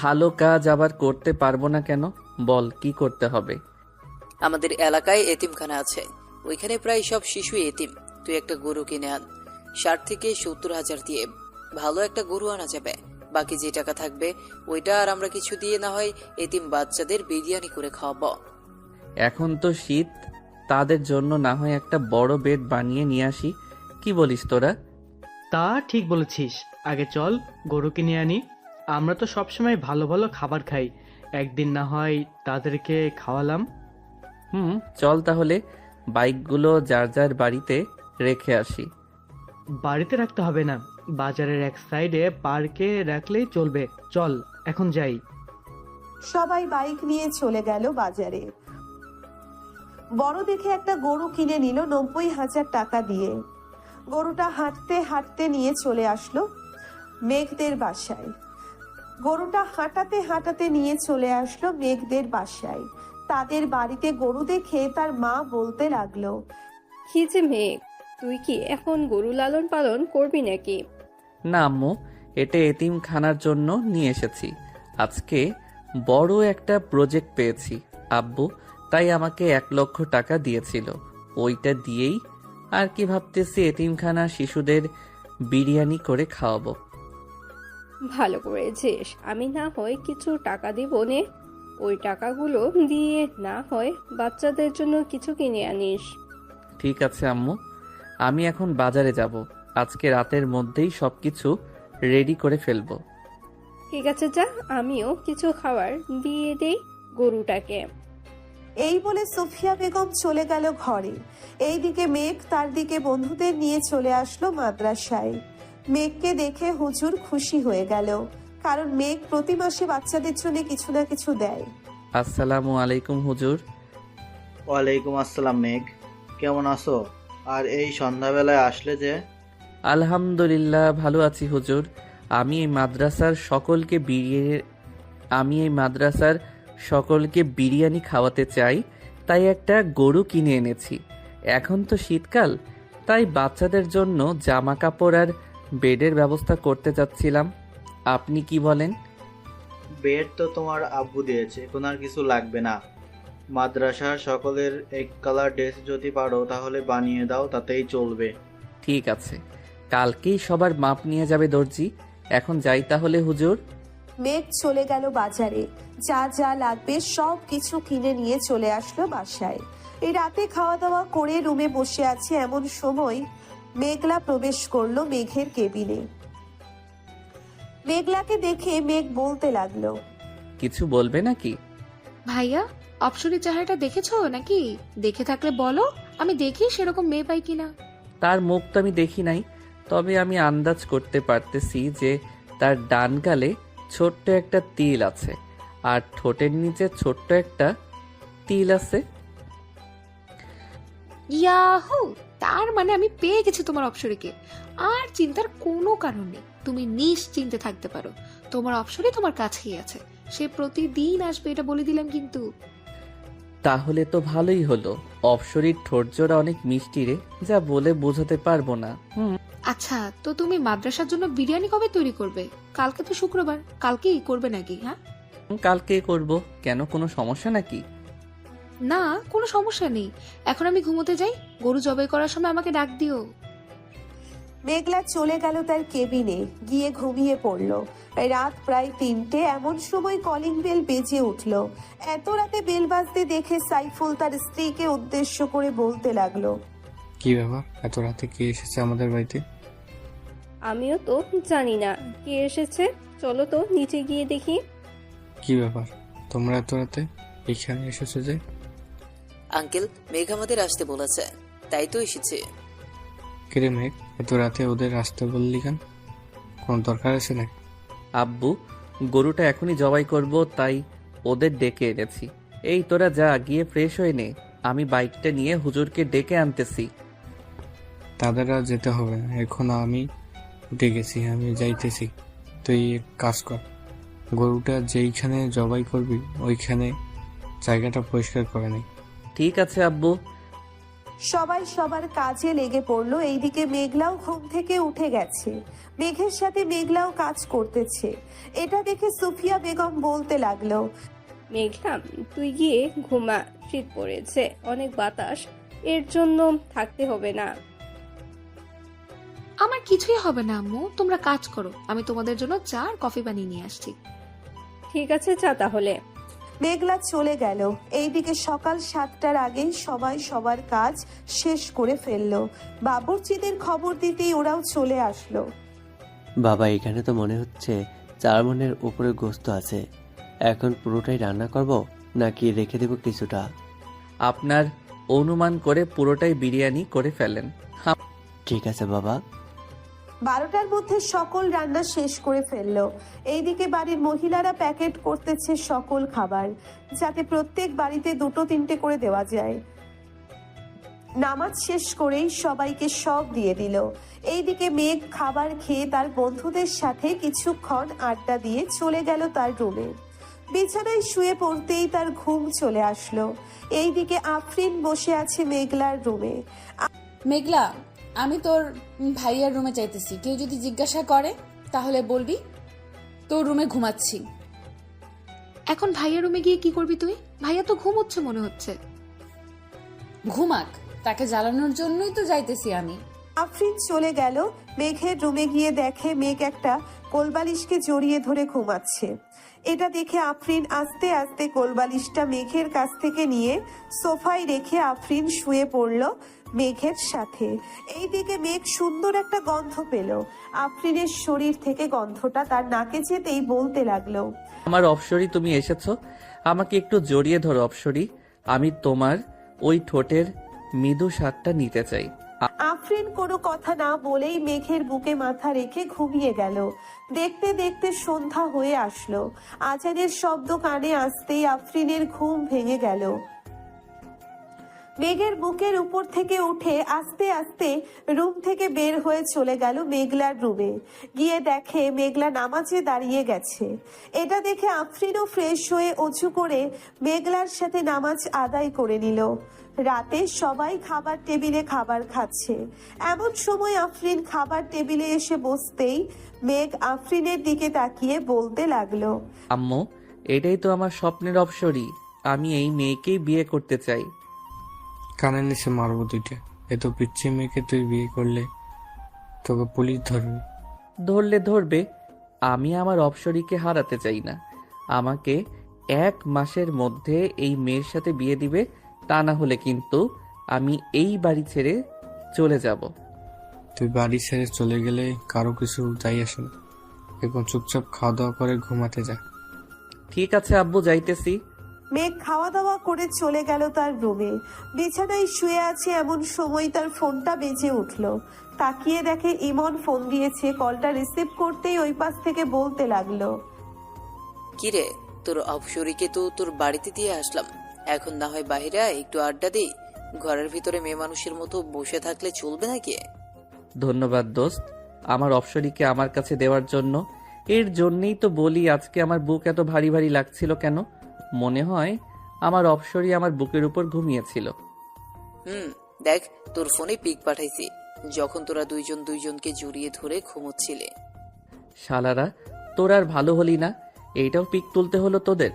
ভালো কাজ আবার করতে পারবো না কেন? বল, কি করতে হবে? আমাদের এলাকায় এতিমখানা আছে, ওইখানে প্রায় সব শিশু এতিম। তুই একটা গরু কিনে আন, 60 থেকে 70 হাজার দিয়ে ভালো একটা গরু আনা যাবে। বাকি যে টাকা থাকবে ওইটা আর আমরা কিছু দিয়ে না হয় এতিম বাচ্চাদের বিরিয়ানি করে খাওয়াবো। এখন তো শীত, তাদের জন্য না হয় একটা বড় বেড বানিয়ে নিয়ে আসি। কি বলিস তোরা? তা ঠিক বলেছিস, আগে চল গরু কিনে আনি। আমরা তো সবসময় ভালো ভালো খাবার খাই, একদিন না হয় তাদেরকে খাওয়ালাম। চল তাহলে বাইকগুলো যার যার বাড়িতে রেখে আসি। বাড়িতে রাখতে হবে না, বাজারের এক সাইডে পার্কে রাখলেই চলবে। চল এখন যাই। সবাই বাইক নিয়ে চলে গেল বাজারে। বড় দেখে একটা গরু কিনে নিল 90,000 টাকা দিয়ে। গরুটা হাঁটতে হাঁটতে নিয়ে চলে আসলো মেঘদের বাসায়। গরুটা হাঁটাতে হাঁটাতে নিয়ে চলে আসলো মেঘদের বাসায়। তাদের বাড়িতে গরু দেখে তার মা বলতে লাগলো, কি যে মেঘ, তুই কি এখন গরু লালন পালন করবি নাকি? না আম্মু, এটা এতিমখানার জন্য নিয়ে এসেছি। আজকে বড় একটা প্রজেক্ট পেয়েছি আব্বু, তাই আমাকে 1 লক্ষ টাকা দিয়েছিল। ওইটা দিয়েই আর কি ভাবতেছি এতিমখানার শিশুদের বিরিয়ানি করে খাওয়াবো। ভালো করেছিস, আমি না হয় কিছু টাকা দিব নে, ওই টাকাগুলো দিয়ে না হয় বাচ্চাদের জন্য কিছু কিনে আনিস। ঠিক আছে আম্মু, আমি এখন বাজারে যাব। আজকে রাতের মধ্যেই সবকিছু রেডি করে ফেলবো। ঠিক আছে যা, আমিও কিছু খাবার দিয়ে দেই গরুটাকে। এই বলে সুফিয়া বেগম চলে গেল ঘরে। এইদিকে মেঘ তার দিকে বন্ধুদের নিয়ে চলে আসলো মাদ্রাসায়। মেঘকে দেখে হুজুর খুশি হয়ে গেল, কারণ মেঘ প্রতি মাসে বাচ্চাদের জন্য কিছু না কিছু দেয়। আসসালামু আলাইকুম হুজুর। ওয়ালাইকুম আসসালাম মেঘ, কেমন আছো? আর এই সন্ধ্যাবেলায় আসলে যে? আলহামদুলিল্লাহ ভালো আছি হুজুর। আমি এই মাদ্রাসার সকলকে বিরিয়ানি খাওয়াতে চাই, তাই একটা গরু কিনে এনেছি। এখন তো শীতকাল, তাই বাচ্চাদের জন্য জামা কাপড় আর বেডের ব্যবস্থা করতে চাচ্ছিলাম। আপনি কি বলেন? বেড তো তোমার আব্বু দিয়েছে, এখন আর কিছু লাগবে না। মাদ্রাসার সকলের এক কালার ড্রেস যদি পারো তাহলে বানিয়ে দাও, তাতেই চলবে। ঠিক আছে, কালকেই সবার মাপ নিয়ে যাবে দর্জি। এখন যাই তাহলে হুজুর। মেঘ চলে গেল বাজারে, যা যা লাগবে সব কিছু কিনে নিয়ে চলে আসলো বাসায়। এই রাতে খাওয়া দাওয়া করে রুমে বসে আছে, এমন সময় মেঘলা প্রবেশ করলো মেঘের কেবিনে। মেঘলাকে দেখে মেঘ বলতে লাগলো, কিছু বলবে নাকি? ভাইয়া, অপসরের চেহারাটা দেখেছো নাকি? দেখে থাকলে বলো, আমি দেখি সেরকম মেয়ে পাই কিনা। তার মুখ তো আমি দেখি নাই, তবে আমি আন্দাজ করতে পারতেছি যে তার ডান গালে ছোট্ট একটা তিল আছে আর ঠোঁটের নিচে ছোট্ট একটা তিল আছে। ইয়াহু, তার মানে আমি পেয়ে গেছি তোমার অপসরীকে। আর চিন্তার কোনো কারণ নেই, তুমি নিশ্চিন্তে থাকতে পারো। তোমার অপসরী তোমার কাছেই আছে, সে প্রতিদিন আসবে, এটা বলে দিলাম কিন্তু। তাহলে তো ভালোই হলো। অপসরীর ঠোঁটজোড়া অনেক মিষ্টি রে, যা বলে বোঝাতে পারবো না। আচ্ছা, তো তুমি মাদ্রাসার জন্য বিরিয়ানি কবে তৈরি করবে? কালকে তো শুক্রবার, কালকেই করবে নাকি? হ্যাঁ, কালকে করব। কেন, কোনো সমস্যা নাকি? না, কোনো সমস্যা নেই। এখন আমি ঘুমোতে যাই, গরু জবাই করার সময় আমাকে ডাক দিও। মেঘলা চলে গেল তার কেবিনে, গিয়ে ঘুমিয়ে পড়লো। রাত প্রায় 3টে, এমন সময় কলিং বেল বেজে উঠলো। এত রাতে বেল বাজতে দেখে সাইফুল তার স্ত্রীকে উদ্দেশ্য করে বলতে লাগলো, কি ব্যাপার, এত রাতে কে এসেছে আমাদের বাড়িতে? আমিও তো জানি না কে এসেছে, চলো তো নিচে গিয়ে দেখি। কি ব্যাপার, তোমরা এত রাতে এখানে এসেছো যে? আঙ্কেল, মেঘ আমাদের আসতে বলেছে, তাই তো এসেছে। কিরে মেঘ, এত রাতে ওদের আসতে বললি কেন? কোন দরকার আছে নাকি? আব্বু, গরুটা এখনই জবাই করব, তাই ওদের ডেকে এনেছি। এই তোরা যা, গিয়ে ফ্রেশ হয়ে নে, আমি বাইকটা নিয়ে হুজুরকে ডেকে আনতেছি। তাদের আর যেতে হবে না, এখন আমি উঠে গেছি, আমি যাইতেছি। তুই এক কাজ কর, গরুটা যেইখানে জবাই করবি ওইখানে জায়গাটা পরিষ্কার করে নে। ঠিক আছে আব্বু। সবাই সবার কাজে লেগে পড়লো। এইদিকে মেঘলাও ঘুম থেকে উঠে গেছে। মেঘের সাথে মেঘলাও কাজ করতেছে। এটা দেখে সুফিয়া বেগম বলতে লাগলো, মেঘলা, তুই গিয়ে ঘুমা, শীত পড়েছে, অনেক বাতাস, এর জন্য থাকতে হবে না। আমার কিছুই হবে না আম্মু, তোমরা কাজ করো, আমি তোমাদের জন্য চা আর কফি বানিয়ে নিয়ে আসছি। ঠিক আছে, চা তাহলে। মেঘলা চলে গেল। এইদিকে সকাল 7টার আগেই সবাই সবার কাজ শেষ করে ফেললো। বাবুর্চিদের খবর দিতেই ওরাও চলে আসলো। বাবা, এখানে তো মনে হচ্ছে 4 মণের উপরে গোস্ত আছে। এখন পুরোটাই রান্না করব নাকি রেখে দেব কিছুটা? আপনার অনুমান করে পুরোটাই বিরিয়ানি করে ফেলেন। ঠিক আছে বাবা। 12টার মধ্যে সকল রান্না শেষ করে ফেললো। এইদিকে বাড়ির মহিলারা প্যাকেট করতেছে সকল খাবার, যাতে প্রত্যেক বাড়িতে 2-3টে করে দেওয়া যায়। নামাজ শেষ করেই সবাইকে সব দিয়ে দিল। এইদিকে মেঘ খাবার খেয়ে তার বন্ধুদের সাথে কিছুক্ষণ আড্ডা দিয়ে চলে গেল তার রুমে। বিছানায় শুয়ে পড়তেই তার ঘুম চলে আসলো। এইদিকে আফরিন বসে আছে মেঘলার রুমে। মেঘলা, আমি তোর ভাইয়ার রুমে চাইতেছি। কেউ যদি জিজ্ঞাসা করে তাহলে বলবি তোর রুমে ঘুমাচ্ছি। এখন ভাইয়ার রুমে গিয়ে কি করবি তুই? ভাইয়া তো ঘুমোচ্ছে মনে হচ্ছে। ঘুমাক, তাকে জ্বালানোর জন্যই তো যাইতেছি আমি। আফরিন চলে গেল। মেঘের রুমে গিয়ে দেখে মেঘ একটা কোলবালিশকে জড়িয়ে ধরে ঘুমাচ্ছে। এটা দেখে আফরিন আস্তে আস্তে কোলবালিশটা মেঘের কাছ থেকে নিয়ে সোফায় রেখে আফরিন শুয়ে পড়ল মেঘের সাথে। এইদিকে মেঘ সুন্দর একটা গন্ধ পেল। আফরিনের শরীর থেকে গন্ধটা তার নাকে যেতেই বলতে লাগলো, আমার অপসরি, তুমি এসেছো। আমাকে একটু জড়িয়ে ধরো অপসরি, আমি তোমার ওই ঠোঁটের মৃদু স্বাদটা নিতে চাই। আফরিন কোনো কথা না বলেই মেঘের বুকে মাথা রেখে ঘুমিয়ে গেল। দেখতে দেখতে সন্ধ্যা হয়ে আসলো। আজানের শব্দ কানে আসতেই আফরিনের ঘুম ভেঙে গেল। মেঘের বুকের উপর থেকে উঠে আস্তে আস্তে রুম থেকে বের হয়ে চলে গেল মেঘলার রুমে। গিয়ে দেখে মেঘলা নামাজে দাঁড়িয়ে গেছে। এটা দেখে আফরিনও ফ্রেশ হয়ে অজু করে মেঘলার সাথে নামাজ আদায় করে নিল। রাতে সবাই খাবার টেবিলে খাবার খাচ্ছে। এমন সময় আফরিন খাবার টেবিলে এসে বসতেই মেঘ আফরিনের দিকে তাকিয়ে বলতে লাগলো, আম্মু, এটাই তো আমার স্বপ্নের অপসরি, আমি এই মেয়েকেই বিয়ে করতে চাই। কানের নিচে মারবো 2টা। এত পিচ্ছি মেয়েকে তুই বিয়ে করলে তোকে পুলিশ ধরবে। ধরলে ধরবে, আমি আমার অপসরিকে হারাতে চাই না। আমাকে 1 মাসের মধ্যে এই মেয়ের সাথে বিয়ে দিবে, তা না হলে কিন্তু আমি এই বাড়ি ছেড়ে চলে যাব। তুই বাড়ি ছেড়ে চলে গেলে কারো কিছু যাই আসে না। এখন চুপচাপ খাওয়া দাওয়া করে ঘুমাতে যা। ঠিক আছে আব্বু, যাইতেছি। মেঘ খাওয়া দাওয়া করে চলে গেল তার রুমে। বিছানায় শুয়ে আছে এমন সময় তার ফোনটা বেজে উঠলো। তাকিয়ে দেখে ইমন ফোন দিয়েছে। কলটা রিসিভ করতেই ওই পাশ থেকে বলতে লাগলো, কিরে, তোর অপসরিকে তো তোর বাড়িতে দিয়ে আসলাম, এখন না হয় বাইরে একটু আড্ডা দিই। ঘরের ভিতরে মেয়ে মানুষের মতো বসে থাকলে চলবে নাকি? ধন্যবাদ দোস্ত, আমার অপসরিকে আমার কাছে দেওয়ার জন্য। এর জন্যই তো বলি আজকে আমার বুক এত ভারী ভারী লাগছিল কেন। মনে হয় আমার অপসরি আমার বুকের উপর ঘুমিয়েছিল। দেখ, তোর ফোনে পিক পাঠাইছি, যখন তোরা দুইজনকে জড়িয়ে ধরে ঘুমোচ্ছিলে। শালারা, তোর আর ভালো হলি না, এইটাও পিক তুলতে হলো তোদের।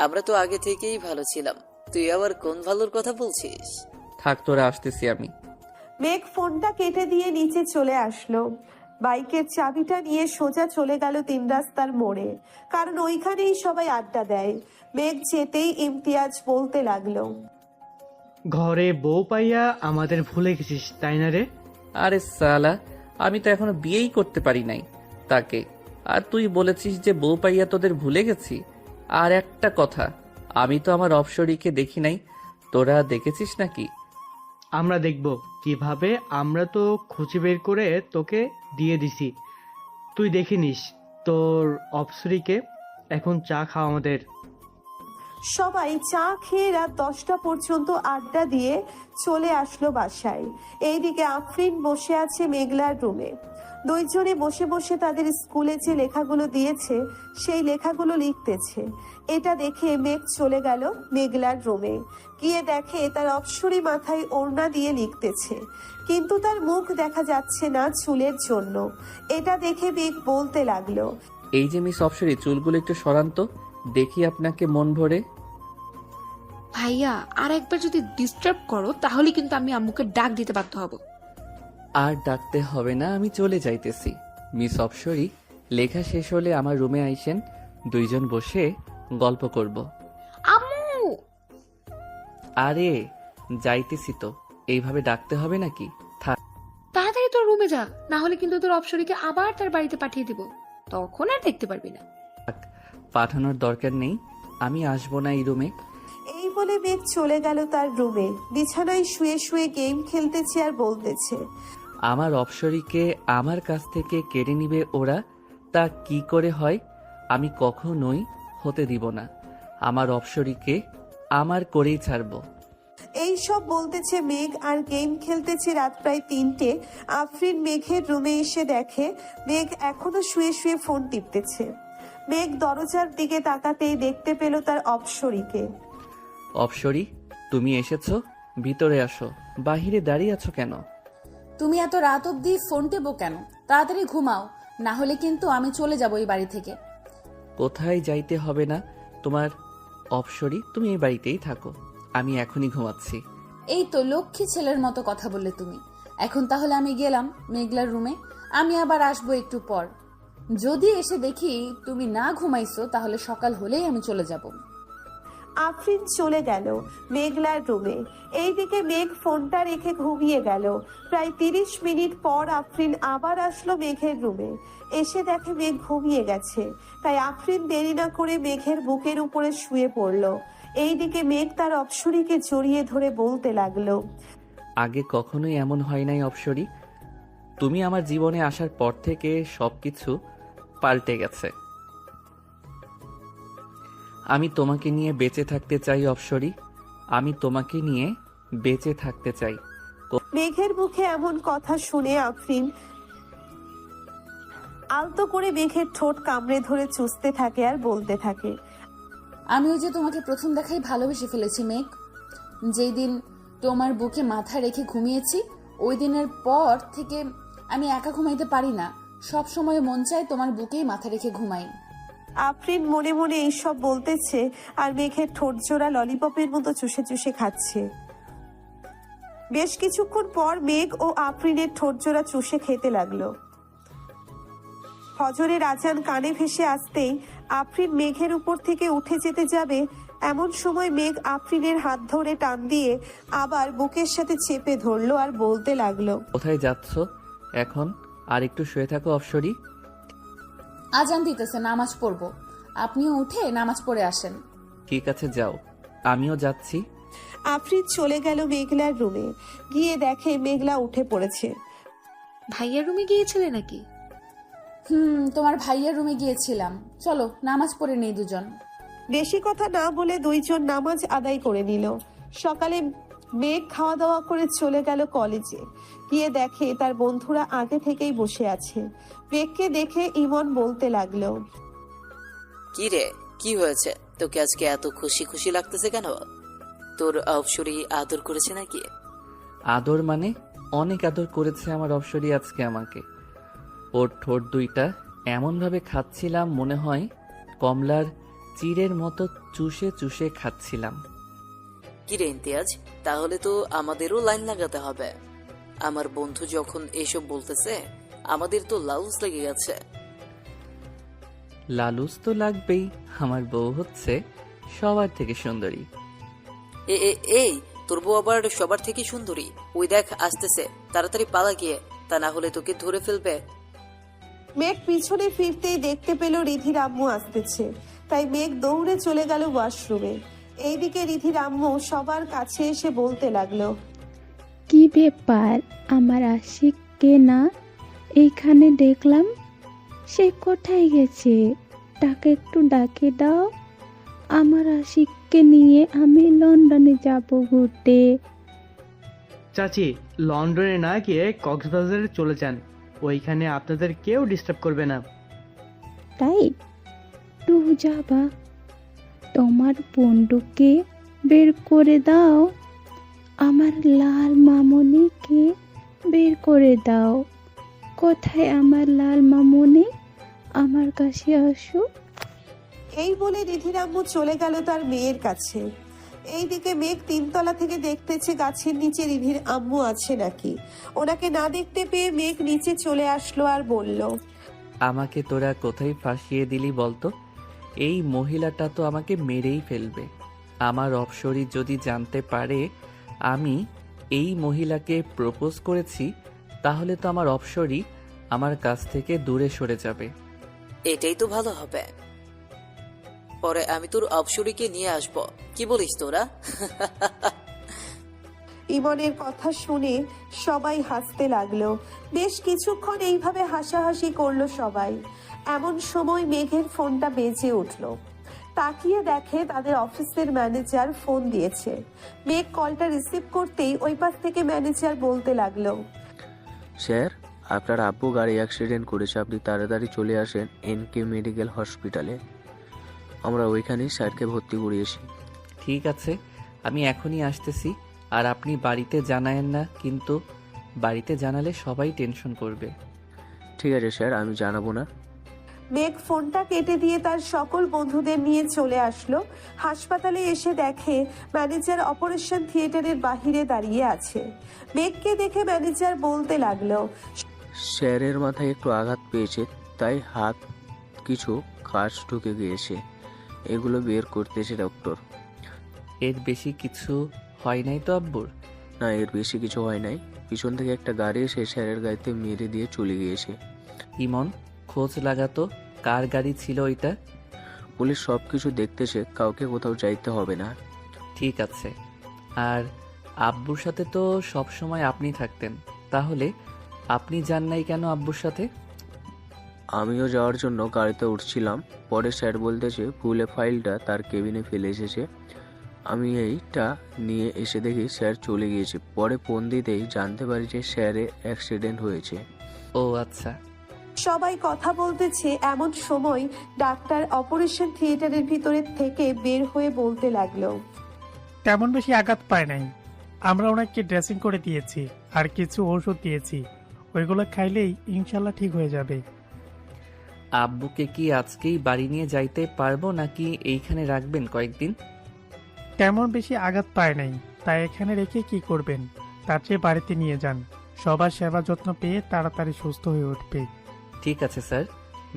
আমরা তো আগে থেকেই ভালো ছিলাম, তুই আবার কোন ভালোর কথা বলছিস? থাক, তোরা আসতেছি আমি। মেঘ ফোনটা কেটে দিয়ে নিচে চলে আসলো। বাইকের চাবিটা নিয়ে সোজা চলে গেল 3 রাস্তার মোড়ে, কারণ ওইখানেই সবাই আড্ডা দেয়। মেঘ যেতেই ইমতিয়াজ বলতে লাগলো, ঘরে বউ পাইয়া আমাদের ভুলে গেছিস তাই না রে? আরে সালা, আমি তো এখনো বিয়েই করতে পারি নাই তাকে, আর তুই বলেছিস যে বউ পাইয়া তোদের ভুলে গেছি। আর একটা কথা, আমি তো আমার অপসরিকে দেখি নাই, তোরা দেখেছিস নাকি? আমরা দেখব কিভাবে, আমরা তো খুঁজে বের করে তোকে দিয়ে দিছি, তুই দেখে নিস তোর অপসরিকে। এখন চা খাও আমাদের। সবাই চা খেয়ে রাত 10টা পর্যন্ত আড্ডা দিয়ে চলে আসলো বাসায়। এইদিকে আফরিন বসে আছে মেঘলার রুমে। দুইজনে বসে বসে তাদের স্কুলে যে লেখাগুলো দিয়েছে সেই লেখাগুলো লিখতেছে। এটা দেখে মেঘ চলে গেল মেঘলার রুমে। গিয়ে দেখে তার অপসরী মাথায় ওড়না দিয়ে লিখতেছে, কিন্তু তার মুখ দেখা যাচ্ছে না চুলের জন্য। এটা দেখে মেঘ বলতে লাগলো, এই যে মিস অপসরি, চুলগুলো একটু সরান্ত, দেখি আপনাকে মন ভরে। ভাইয়া আর একবার যদি ডিস্টার্ব করো তাহলে কিন্তু আমি আম্মুকে ডাক দিতে বাধ্য হব। আর ডাকতে হবে না, আমি চলে যাইতেছি। মিস অপসরি, লেখা শেষ হলে আমার রুমে আইসেন, দুইজন বসে গল্প করব। আম্মু! আরে যাইতেছি তো, এইভাবে ডাকতে হবে নাকি? থাক। তাড়াতাড়ি তোর রুমে যা, না হলে কিন্তু তোর অপসরীকে আবার তার বাড়িতে পাঠিয়ে দিব, তখন আর দেখতে পারবি না। পাঠানোর দরকার নেই, আমি আসবো না এই রুমে। এই বলে মেঘ চলে গেল তার রুমে। বিছানায় শুয়ে শুয়ে গেম খেলতেছে আর বলতেছে, আমার অপসরীকে আমার কাছ থেকে কেড়ে নিবে ওরা, তা কি করে হয়? আমি কখনোই হতে দিব না। আমার অপসরীকে আমার করেই ছাড়বো। এই সব বলতেছে মেঘ আর গেম খেলতেছে। রাত প্রায় 3টে। আফরিন মেঘের রুমে এসে দেখে মেঘ এখনো শুয়ে শুয়ে ফোন টিপতেছে। মেঘ দরজার দিকে তাকাতেই দেখতে পেল তার অপসরীকে। অপসরী, তুমি এসেছো? ভিতরে আসো। বাহিরে দাঁড়িয়ে আছো কেন? তুমি এত রাত অব্দি ফোন টেপো কেন? তাড়াতাড়ি ঘুমাও, না হলে কিন্তু আমি চলে যাবো এই বাড়ি থেকে। কোথায় যাইতে হবে না তোমার। অপসরী, তুমি এই বাড়িতেই থাকো, আমি এখনই ঘুমাচ্ছি। এই তো লক্ষ্মী ছেলের মতো কথা বললে তুমি। এখন তাহলে আমি গেলাম মেঘলার রুমে, আমি আবার আসবো একটু পর। যদি এসে দেখি তুমি না ঘুমাইছো তাহলে সকাল হলেই আমি চলে যাব। আফরিন চলে গেল মেঘলার রুমে। এইদিকে মেঘ ফোনটা রেখে ঘুমিয়ে গেল। প্রায় 30 মিনিট পর আফরিন আবার আসলো মেঘের রুমে। এসে দেখে মেঘ ঘুমিয়ে গেছে, তাই আফরিন দেরি না করে মেঘের বুকের উপরে শুয়ে পড়লো। এইদিকে মেঘ তার অপসরীকে জড়িয়ে ধরে বলতে লাগলো, আগে কখনোই এমন হয় নাই অপসরী, তুমি আমার জীবনে আসার পর থেকে সবকিছু পাল্টে গেছে। আমি তোমাকে নিয়ে বেঁচে থাকতে চাই অপসরী, আমি তোমাকে নিয়ে বেঁচে থাকতে চাই। মেঘের মুখে এমন কথা শুনে আফরিন আলতো করে মেঘের ঠোঁট কামড়ে ধরে চুষতে থাকে আর বলতে থাকে, আমিও যে তোমাকে প্রথম দেখাই ভালোবেসে ফেলেছি মেঘ। যেই দিন তোমার বুকে মাথা রেখে ঘুমিয়েছি ওই দিনের পর থেকে আমি একা ঘুমাইতে পারি না, সব সময় মন চায় তোমার বুকেই মাথা রেখে ঘুমাই। আফরিন মনে মনে এইসব বলতেছে আর মেঘের ঠোঁট জোড়া ললিপপের মতো চুষে চুষে খাচ্ছে। বেশ কিছুক্ষণ পর মেঘ ও আফরিনের ঠোঁট জোড়া চুষে খেতে লাগলো। ফজরের আজান কানে ভেসে আসতেই আফরিন মেঘের উপর থেকে উঠে যেতে যাবে, এমন সময় মেঘ আফরিনের হাত ধরে টান দিয়ে আবার বুকের সাথে চেপে ধরলো আর বলতে লাগলো, কোথায় যাচ্ছ এখন? আর একটু শুয়ে থাকো অপসরী। আজান দিতেছে, নামাজ পড়বো, আপনিও উঠে নামাজ পড়ে আসেন। ঠিক আছে যাও, আমিও যাচ্ছি। আফরিন চলে গেল মেঘলার রুমে। গিয়ে দেখে মেঘলা উঠে পড়েছে। ভাইয়ার রুমে গিয়েছিলে নাকি? তোমার ভাইয়ের রুমে গিয়েছিলাম, চলো নামাজ পড়ে নেই দুজন। বেশি কথা না বলে দুইজন নামাজ আদায় করে নিল। সকালে মেঘ খাওয়া দাওয়া করে চলে গেল কলেজে। গিয়ে দেখে তার বন্ধুরা আগে থেকেই বসে আছে। মেঘকে দেখে ইমন বলতে লাগলো, কি রে, কি হয়েছে? তোকে আজকে এত খুশি খুশি লাগতেছে কেন? তোর অপসরী আদর করেছে নাকি? আদর মানে? অনেক আদর করেছে আমার অপসরী আজকে আমাকে। ওর ঠোঁট দুইটা এমনভাবে খাচ্ছিলাম মনে হয় কমলার চিড়ের মতো চুষে চুষে খাচ্ছিলাম। কি রে ইমতিয়াজ, তাহলে তো আমাদেরও লাইন লাগাতে হবে। আমার বন্ধু যখন এসব বলতেছে আমাদের তো লাউস লেগে গেছে। লালুস তো লাগবেই, আমার বউ হচ্ছে সবার থেকে সুন্দরী। এই তোর বউ আবার সবার থেকে সুন্দরী? ওই দেখ আসতেছে, তাড়াতাড়ি পালা গিয়ে, তা না হলে তোকে ধরে ফেলবে। মেঘ পিছনে ফিরতেই দেখতে পেল রিধির আম্মু আসতেছে, তাই মেঘ দৌড়ে চলে গেল ওয়াশরুমে। এইদিকে রিধির আম্মু সবার কাছে এসে বলতে লাগলো, কি ব্যাপার, আমার আশিককে না এইখানে দেখলাম, সে কোথায় গেছে? তাকে একটু ডাকে দাও, আমার আশিককে নিয়ে আমি লন্ডনে যাব ঘুরতে। চাচি, লন্ডনে না গিয়ে কক্সবাজারে চলে যান, ওইখানে আপনাদের কেউ ডিস্টার্ব করবে না। তাই টু যাবা, তোমার বন্ধুকে বের করে দাও, আমার লাল মামনিকে বের করে দাও। কোথায় আমার লাল মামনি? আমার কাছে আসো। এই বলে রিধির আম্মু চলে গেল তার মেয়ের কাছে। এইদিকে মেঘ 3 তলা থেকে দেখতেছে গাছের নিচে রিধির আম্মু আছে নাকি। ওনাকে না দেখতে পেয়ে মেঘ নিচে চলে আসলো আর বলল, আমাকে তোরা কোথায় ফাঁসিয়ে দিলি বলতো? এই মহিলাটা তো আমাকে মেরেই ফেলবে। আমার অপসরি যদি জানতে পারে আমি এই মহিলাকে প্রপোজ করেছি, তাহলে তো আমার অপসরি আমার কাছ থেকে দূরে সরে যাবে। এটাই তো ভালো হবে। পরে আমি তোর অপসরীকে নিয়ে আসব, কি বলিস তোরা? ইমনের কথা শুনে সবাই হাসতে লাগলো। বেশ কিছুক্ষণ এইভাবে হাসাহাসি করলো সবাই। এমন সময় মেঘের ফোনটা বেজে উঠলো। তাকিয়ে দেখে তাদের অফিসের ম্যানেজার ফোন দিয়েছে। মেঘ কলটা রিসিভ করতেই ওই পাশ থেকে ম্যানেজার বলতে লাগলো, স্যার, আপনার আব্বু গাড়ি অ্যাক্সিডেন্ট করেছে, আপনি তাড়াতাড়ি চলে আসেন এনকে মেডিকেল হসপিটালে। আমরা ওইখানেই স্যারকে ভর্তি করিয়েছি। ঠিক আছে, আমি এখনই আসতেছি। আর আপনি বাড়িতে জানায়েন না, কিন্তু বাড়িতে জানালে সবাই টেনশন করবে। ঠিক আছে স্যার, আমি জানাবো না। মেঘ ফোনটা কেটে দিয়ে তার সকল বন্ধুদের নিয়ে চলে আসলো। হাসপাতালে এসে দেখে ম্যানেজার অপারেশন থিয়েটারের বাহিরে দাঁড়িয়ে আছে। মেঘকে দেখে ম্যানেজার বলতে লাগলো, স্যারের মাথায় একটু আঘাত পেয়েছে, তাই হাত কিছু কাজ ঢুকে গিয়েছে, এগুলো বের করতেছে ডক্টর। এর বেশি কিছু হয় নাই তো আব্বুর? না, এর বেশি কিছু হয় নাই। পিছন থেকে একটা গাড়ি এসে স্যারের গাড়িতে মেরে দিয়ে চলে গিয়েছে। ইমন, খোঁজ লাগাতো কার গাড়ি ছিল ওইটা। পুলিশ সব কিছু দেখতেছে, কাউকে কোথাও যাইতে হবে না। ঠিক আছে। আর আব্বুর সাথে তো সব সময় আপনি থাকতেন, তাহলে আপনি যান নাই কেন আব্বুর সাথে? আমিও যাওয়ার জন্য গাড়িতে উঠছিলাম, পরে স্যার বলতেছে ভুলে ফাইলটা তার কেবিনে ফেলে এসেছে। আমি এইটা নিয়ে এসে দেখি স্যার চলে গিয়েছে। পরে ফোন দিতেই জানতে পারি যে স্যারের অ্যাক্সিডেন্ট হয়েছে। ও আচ্ছা। সবাই কথা বলতেছে এমন সময় ডাক্তার অপারেশন থিয়েটারের ভিতরে থেকে বের হয়ে বলতে লাগলো, তেমন বেশি আঘাত পায় নাই। আমরা ওনাকে ড্রেসিং করে দিয়েছি আর কিছু ওষুধ দিয়েছি, ওইগুলো খাইলেই ইনশাল্লাহ ঠিক হয়ে যাবে। আব্বুকে কি আজকেই বাড়ি নিয়ে যাইতে পারবো নাকি এইখানে রাখবেন কয়েকদিন? তেমন বেশি আঘাত পায় নাই, তাই এখানে রেখে কি করবেন? তার চেয়ে বাড়িতে নিয়ে যান, সবার সেবা যত্ন পেয়ে তাড়াতাড়ি সুস্থ হয়ে উঠবে। ঠিক আছে স্যার।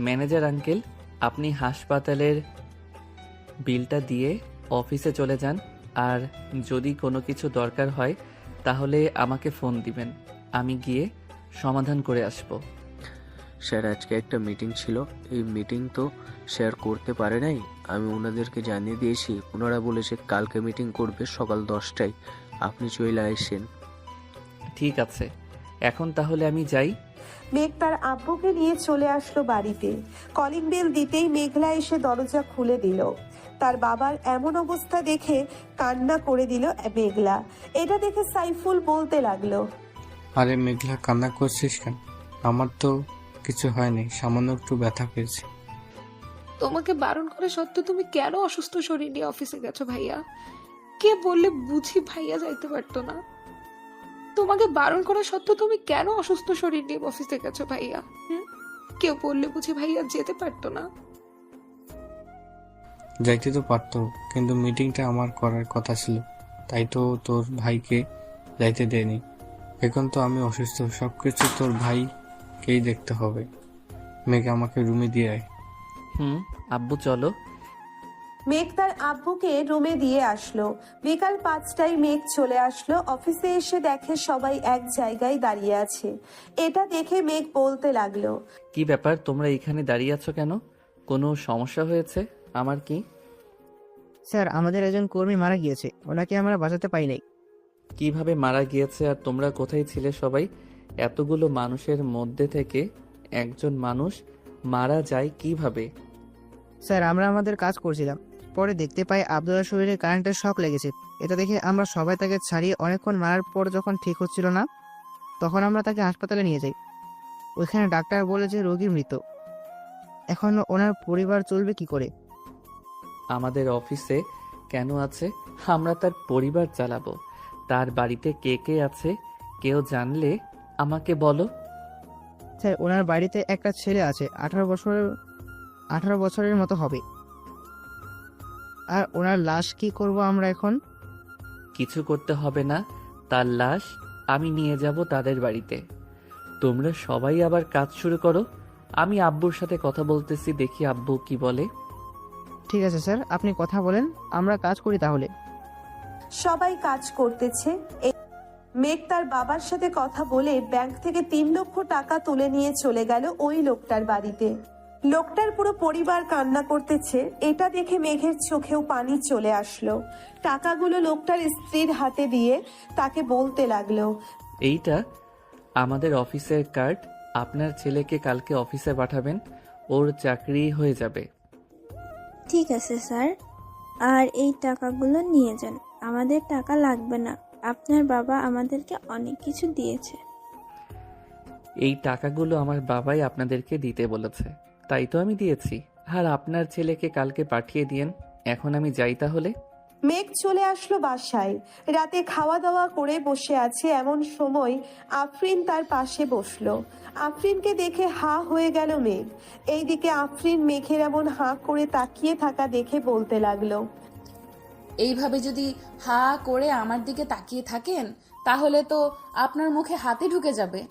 ম্যানেজার আঙ্কেল, আপনি হাসপাতালের বিলটা দিয়ে অফিসে চলে যান, আর যদি কোনো কিছু দরকার হয় তাহলে আমাকে ফোন দিবেন, আমি গিয়ে সমাধান করে আসব। স্যার, আজকে একটা মিটিং ছিল, এই মিটিং তো স্যার করতে পারে নাই। আমি ওনাদেরকে জানিয়ে দিয়েছি, ওনারা বলেছে কালকে মিটিং করবে সকাল 10টায়, আপনি চলে আসেন। ঠিক আছে, এখন তাহলে আমি যাই। মেঘ তার আব্বুকে নিয়ে চলে আসলো বাড়িতে। কলিং বেল দিতেই মেঘলা এসে দরজা খুলে দিল। তার বাবার এমন অবস্থা দেখে কান্না করে দিল মেঘলা। এটা দেখে সাইফুল বলতে লাগলো, আরে মেঘলা, কান্না করছিস কেন? আমার তো কিছু হয়নি, সামান্য একটু ব্যথা পেয়েছি। তোমাকে বারণ করে সত্ত্বেও তুমি কেন অসুস্থ শরীর নিয়ে অফিসে গেছো ভাইয়া? কে বললে বুঝি ভাইয়া যাইতে পারতো না? তোমাকে বারণ করা সত্ত্বেও তুমি কেন অসুস্থ শরীর নিয়ে অফিসে গেছো ভাইয়া? কেউ বললে বুঝি ভাইয়া যেতে পারতো না? যাইতে তো পারতো, কিন্তু মিটিংটা আমার করার কথা ছিল, তাই তো তোর ভাইকে যাইতে দেয়নি। এখন তো আমি অসুস্থ, সবকিছু তোর ভাইকেই দেখতে হবে। মেঘ, আমাকে রুমে দিয়ে আয়। আব্বু চলো। মেঘ তার আব্বুকে রুমে দিয়ে আসলো। বিকাল 5টায় মেঘ চলে আসলো। অফিসে এসে দেখে সবাই এক জায়গায় দাঁড়িয়ে আছে। এটা দেখে মেঘ বলতে লাগলো, কি ব্যাপার, তোমরা এখানে দাঁড়িয়ে আছো কেন? কোনো সমস্যা হয়েছে? আমার কি? স্যার, আমাদের একজন কর্মী মারা গিয়েছে, ওনাকে আমরা বাঁচাতে পাই নাই। কিভাবে মারা গিয়েছে আর তোমরা কোথায় ছিলে সবাই? এতগুলো মানুষের মধ্যে থেকে একজন মানুষ মারা যায় কিভাবে? স্যার, আমরা আমাদের কাজ করছিলাম, পরে দেখতে পাই আব্দুল্লাহর শরীরে কারেন্টের শক লেগেছে। এটা দেখে আমরা সবাই তাকে ছাড়িয়ে অনেকক্ষণ মারার পর যখন ঠিক হচ্ছিল না, তখন আমরা তাকে হাসপাতালে নিয়ে যাই। ওইখানে ডাক্তার বলেছে রোগী মৃত। এখন ওনার পরিবার চলবে কি করে? আমাদের অফিসে কেন আছে? আমরা তার পরিবার চালাবো। তার বাড়িতে কে কে আছে কেউ জানলে আমাকে বলো। স্যার, ওনার বাড়িতে একটা ছেলে আছে, 18 বছরের মতো হবে। আর ওনার লাশ কি করব আমরা এখন? কিছু করতে হবে না, তার লাশ আমি নিয়ে যাব তাদের বাড়িতে। তোমরা সবাই আবার কাজ শুরু করো। আমি আব্বুর সাথে কথা বলতেছি, দেখি আব্বু কি বলে। ঠিক আছে স্যার, আপনি কথা বলেন, আমরা কাজ করি তাহলে। সবাই কাজ করতেছে। মেঘ তার বাবার সাথে কথা বলে ব্যাংক থেকে 3 লক্ষ টাকা তুলে নিয়ে চলে গেল ওই লোকটার বাড়িতে। লোকটার পুরো পরিবার কান্না করতেছে। এটা দেখে মেঘের চোখেও পানি চলে আসলো। টাকাগুলো লোকটার স্ত্রীর হাতে দিয়ে তাকে বলতে লাগলো, এইটা আমাদের অফিসের কার্ড। আপনার ছেলেকে কালকে অফিসে পাঠাবেন, ওর চাকরি হয়ে যাবে। ঠিক আছে স্যার, আর এই টাকাগুলো নিয়ে যান। আমাদের টাকা লাগবে না, আপনার বাবা আমাদেরকে অনেক কিছু দিয়েছে। এই টাকাগুলো আমার বাবাই আপনাদেরকে দিতে বলেছে, তাই তো আমি দিয়েছি। আর আপনার ছেলেকে কালকে পাঠিয়ে দিয়েন। এখন আমি যাই তাহলে। মেঘ চলে আসলো বাসায়। রাতে খাওয়া দাওয়া করে বসে আছে, এমন সময় আফরিন তার পাশে বসলো। আফরিনকে দেখে হা হয়ে গেল মেঘ। এইদিকে আফরিন মেঘের এমন হা করে তাকিয়ে থাকা দেখে বলতে লাগলো, এইভাবে যদি হা করে আমার দিকে তাকিয়ে থাকেন তাহলে তো আপনার মুখে হাতে ঢুকে যাবে।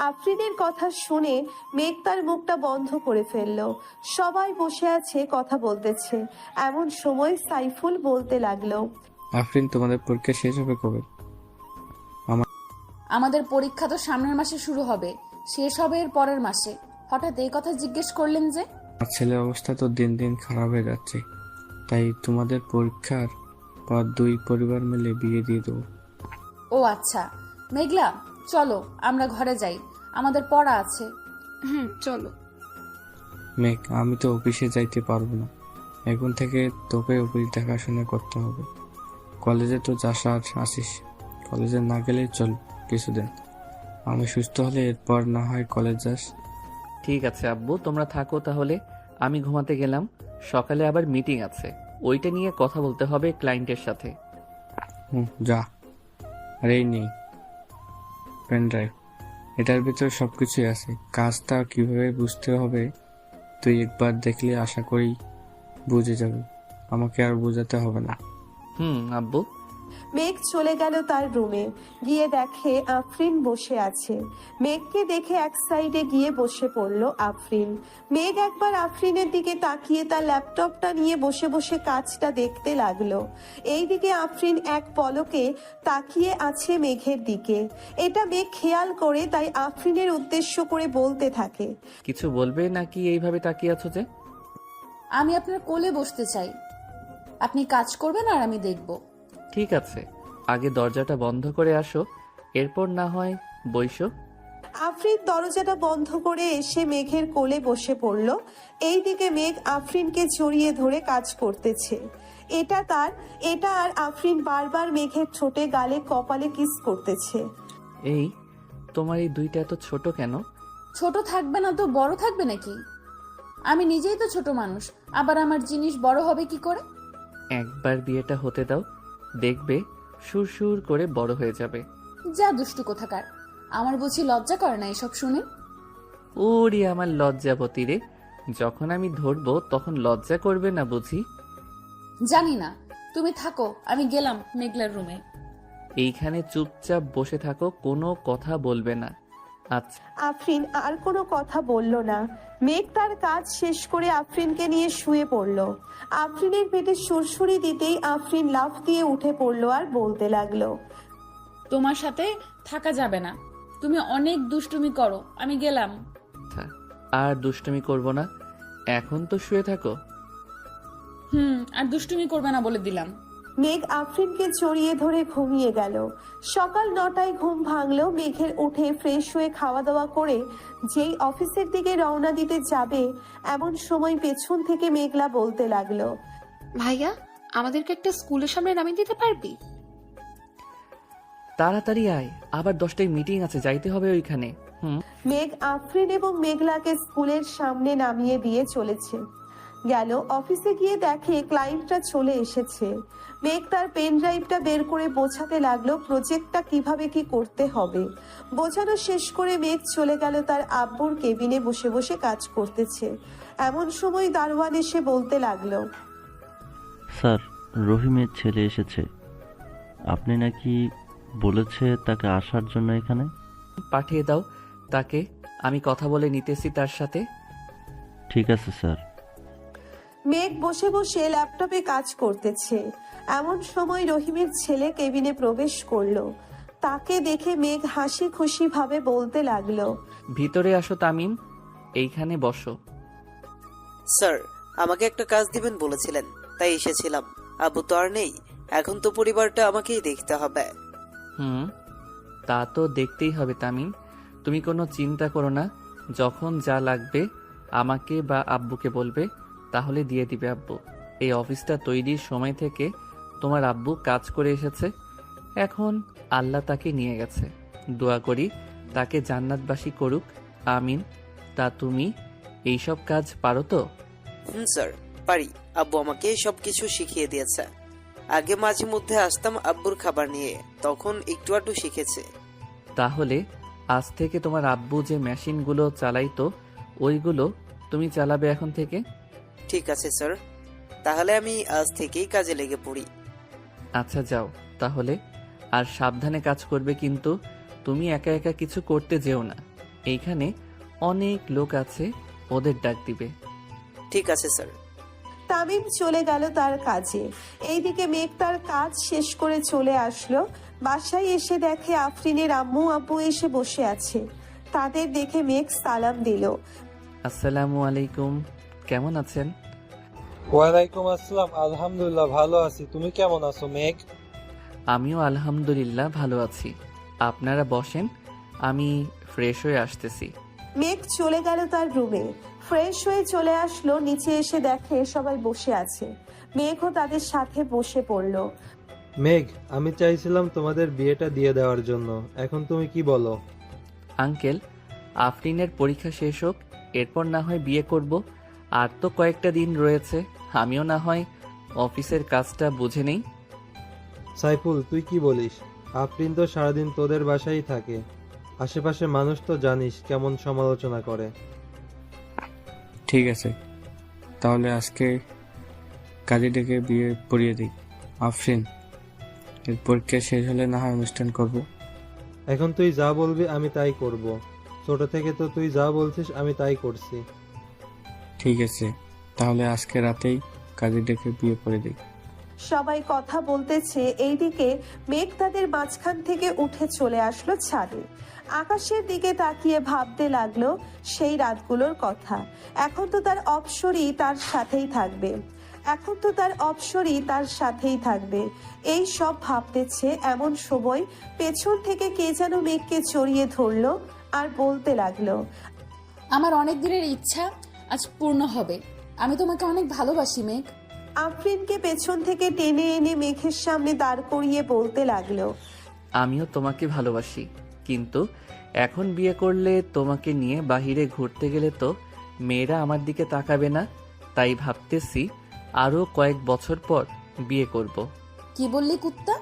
আফরিনের কথা শুনে মেঘ তার মুখটা বন্ধ করে ফেললো। সবাই বসে আছে, কথা বলতেছে। এমন সময় সাইফুল বলতে লাগলো, আফরিন, তোমাদের পরীক্ষা শেষ হবে কবে? আমাদের পরীক্ষা তো সামনের মাসে শুরু হবে, শেষ হবে এর পরের মাসে। হঠাৎ এই কথা জিজ্ঞেস করলেন যে? আমার ছেলের অবস্থা তো দিন দিন খারাপ হয়ে যাচ্ছে, তাই তোমাদের পরীক্ষার পর 2 পরিবার মিলে বিয়ে দিয়ে দেবো। ও আচ্ছা, মেঘলা চলো আমরা ঘরে যাই, আমাদের পড়া আছে। চলো। মেঘ, আমি তো অফিসে যাইতে পারবো না। এখন থেকে তোকে অফিস দেখাশোনা করতে হবে। কলেজে তো যাস আর আসিস, কলেজে না গেলেই চল কিছুদিন। আমি সুস্থ হলে এরপর না হয় কলেজ যাস। ঠিক আছে আব্বু, তোমরা থাকো তাহলে। আমি ঘুমাতে গেলাম, সকালে আবার মিটিং আছে, ওইটা নিয়ে কথা বলতে হবে ক্লায়েন্টের সাথে। যা। আর এই নেই পেন ড্রাইভ, এটার ভিতরে সবকিছুই আছে। কাজটা কিভাবে বুঝতে হবে তুই একবার দেখলে আশা করি বুঝে যাবে, আমাকে আর বোঝাতে হবে না। আব্বু। মেঘ চলে গেল তার রুমে। গিয়ে দেখে আফরিন বসে আছে। মেঘকে দেখে এক সাইডে গিয়ে বসে পড়ল আফরিন। মেঘ একবার আফরিনের দিকে তাকিয়ে তার ল্যাপটপটা নিয়ে বসে বসে কাজটা দেখতে লাগলো। এইদিকে আফরিন এক পলকে তাকিয়ে আছে মেঘের দিকে। এটা মেঘ খেয়াল করে, তাই আফরিনের উদ্দেশ্য করে বলতে থাকে, কিছু বলবে নাকি এইভাবে তাকিয়ে আছো যে? আমি আপনার কোলে বসতে চাই, আপনি কাজ করবেন আর আমি দেখব। ঠিক আছে, আগে দরজাটা বন্ধ করে আসো, এরপর না হয় বইসো। আফরিন দরজাটা বন্ধ করে এসে মেঘের কোলে বসে পড়ল। এইদিকে মেঘ আফরিনকে জড়িয়ে ধরে কাজ করতেছে। এটা আর আফরিন বারবার মেঘের ঠোঁটে, গালে, কপালে কিস করতেছে। এই তোমার এই দুইটা এত ছোট কেন? ছোট থাকবে না তো বড় থাকবে নাকি? আমি নিজেই তো ছোট মানুষ, আবার আমার জিনিস বড় হবে কি করে? একবার বিয়েটা হতে দাও, দেখবে সুর করে বড় হয়ে যাবে। যা দুষ্টু কোথাকার, আমার বুঝি লজ্জা করে না এসব শুনে? ওরে আমার লজ্জাবতী রে, যখন আমি ধরবো তখন লজ্জা করবে না বুঝি? জানি না, তুমি থাকো, আমি গেলাম মেঘলার রুমে। এইখানে চুপচাপ বসে থাকো, কোনো কথা বলবে না। আচ্ছা। আফরিন আর কোনো কথা বলল না। মেঘ তার কাজ শেষ করে আফরিনকে নিয়ে শুয়ে পড়ল। আফরিনের পেটে সুরসুরি দিতেই আফরিন লাফ দিয়ে উঠে পড়লো আর বলতে লাগলো, তোমার সাথে থাকা যাবে না, তুমি অনেক দুষ্টুমি করো, আমি গেলাম। আর দুষ্টুমি করব না, এখন তো শুয়ে থাকো। আর দুষ্টুমি করবে না বলে দিলাম। মেঘ আফরিনকে জড়িয়ে ধরে ঘুমিয়ে গেল। সকাল 9টায় ঘুম ভাঙলো মেঘের। উঠে ফ্রেশ হয়ে খাওয়া দাওয়া করে যেই অফিসের দিকে রওনা দিতে যাবে, এমন সময় পেছন থেকে মেঘলা বলতে লাগলো, ভাইয়া, আমাদেরকে একটা স্কুলের সামনে নামিয়ে দিতে পারবি? তাড়াতাড়ি আয়, আবার 10টায় মিটিং আছে, যাইতে হবে ওইখানে। হুম। মেঘ আফরিন এবং মেঘলাকে স্কুলের সামনে নামিয়ে দিয়ে চলেছে। গেল অফিসে গিয়ে দেখে ক্লায়েন্টরা চলে এসেছে। মেঘ তার পেন ড্রাইভটা বের করে বোঝাতে লাগলো প্রজেক্টটা কিভাবে কি করতে হবে। বোঝানো শেষ করে মেঘ চলে গেল তার আব্বুর কেবিনে বসে বসে কাজ করতেছে। এমন সময় দারোয়ান এসে বলতে লাগলো, স্যার, রহিমের ছেলে এসেছে। আপনি নাকি বলেছে তাকে আসার জন্য এখানে? পাঠিয়ে দাও তাকে, আমি কথা বলে নিতেছি তার সাথে। ঠিক আছে স্যার। মেঘ বসে বসে ল্যাপটপে কাজ করতেছে। এমন সময় রহিমের ছেলে কেবিনে প্রবেশ করলো। তাকে দেখে মেঘ হাসি খুশি ভাবে বলতে লাগলো, ভিতরে আসো তামিম, এইখানে বসো। স্যার, আমাকে একটা কাজ দিবেন বলেছিলেন, তাই এসেছিলাম। আব্বু তো আর নেই, এখন তো পরিবারটা আমাকেই দেখতে হবে। হুম, তা তো দেখতেই হবে তামিম, তুমি কোনো চিন্তা করো না। যখন যা লাগবে আমাকে বা আব্বুকে বলবে, তাহলে দিয়ে দিবে আব্বু। এই অফিসটা তৈরির সময় থেকে তোমার আব্বু কাজ করে এসেছে, এখন আল্লাহ তাকে নিয়ে গেছে। দোয়া করি তাকে জান্নাতবাসী করুক, আমিন। তা তুমি এইসব কাজ পারো তো? স্যার, পারি। আব্বু আমাকে সবকিছু শিখিয়ে দিয়েছে। আগে মাঝে মধ্যে আসতাম আব্বুর খাবার নিয়ে, তখন একটু আধটু শিখেছে। তাহলে আজ থেকে তোমার আব্বু যে মেশিনগুলো চালাইতো ওইগুলো তুমি চালাবে এখন থেকে। ঠিক আছে স্যার, তাহলে আমি আজ থেকেই কাজে লেগে পড়ি। আচ্ছা যাও তাহলে, আর সাবধানে কাজ করবে কিন্তু। তুমি একা একা কিছু করতে যেও না, এইখানে অনেক লোক আছে, ওদের ডাক দিবে। ঠিক আছে স্যার। তামিম চলে গেল তার কাজে। এইদিকে মেঘ তার কাজ শেষ করে চলে আসলো। বাসায় এসে দেখে আফরিনের আম্মু আব্বু এসে বসে আছে। তাদের দেখে মেঘ সালাম দিল। আসসালামু আলাইকুম, কেমন আছেন? ওয়ালাইকুম আসসালাম। আলহামদুলিল্লাহ ভালো আছি, তুমি কেমন আছো মেঘ? আমিও আলহামদুলিল্লাহ ভালো আছি। আপনারা বসেন, আমি ফ্রেশ হয়ে আসতেছি। মেঘ চলে গেল তার রুমে। ফ্রেশ হয়ে চলে আসলো, নিচে এসে দেখে সবাই বসে আছে। মেঘও তাদের সাথে বসে পড়লো। মেঘ, আমি চাইছিলাম তোমাদের বিয়েটা দিয়ে দেওয়ার জন্য, এখন তুমি কি বলো? আঙ্কেল, আফরিনের পরীক্ষা শেষ হোক, এরপর না হয় বিয়ে করব। আর তো কয়েকটা দিন রয়েছে, আমিও না হয় অফিসের কাজটা বুঝে নেই। সাইফুল, তুই কি বলিস? আফরিন তো সারাদিন তোদের বাসায় থাকে, আশেপাশে মানুষ তো জানিস কেমন সমালোচনা করে। ঠিক আছে, তাহলে আজকে কাজী ডেকে বিয়ে পড়িয়ে দিই। আফরিন, এর পরীক্ষা শেষ হলে না হয় অনুষ্ঠান করব। এখন তুই যা বলবি আমি তাই করব। ছোট থেকে তো তুই যা বলছিস আমি তাই করছি। ঠিক আছে, তাহলে আজকে রাতেই কাজী ডেকে বিয়ে পড়িয়ে দিই। সবাই কথা বলতেছে। এইদিকে মেঘ তাদের মাঝখান থেকে উঠে চলে আসলো ছাদে। আকাশের দিকে তাকিয়ে ভাবতে লাগলো সেই রাতগুলোর কথা। এখন তো তার অপসরই তার সাথেই থাকবে, এখন তো তার অপসরই তার সাথেই থাকবে। এই সব ভাবতেছে, এমন সময় পেছন থেকে কে যেন মেঘকে জড়িয়ে ধরলো আর বলতে লাগলো, আমার অনেক দিনের ইচ্ছা আজ পূর্ণ হবে। আমি তোমাকে অনেক ভালোবাসি মেঘ। আফরিনকে পেছন থেকে টেনে এনে মেঘের সামনে দাঁড় করিয়ে বলতে লাগলো, আমিও তোমাকে ভালোবাসি, কিন্তু এখন বিয়ে করলে তোমাকে নিয়ে বাহিরে ঘুরতে গেলে তো মেয়েরা আমার দিকে তাকাবে না, তাই ভাবতেছি আরো কয়েক বছর পর বিয়ে করব। কি বললি কুত্তা?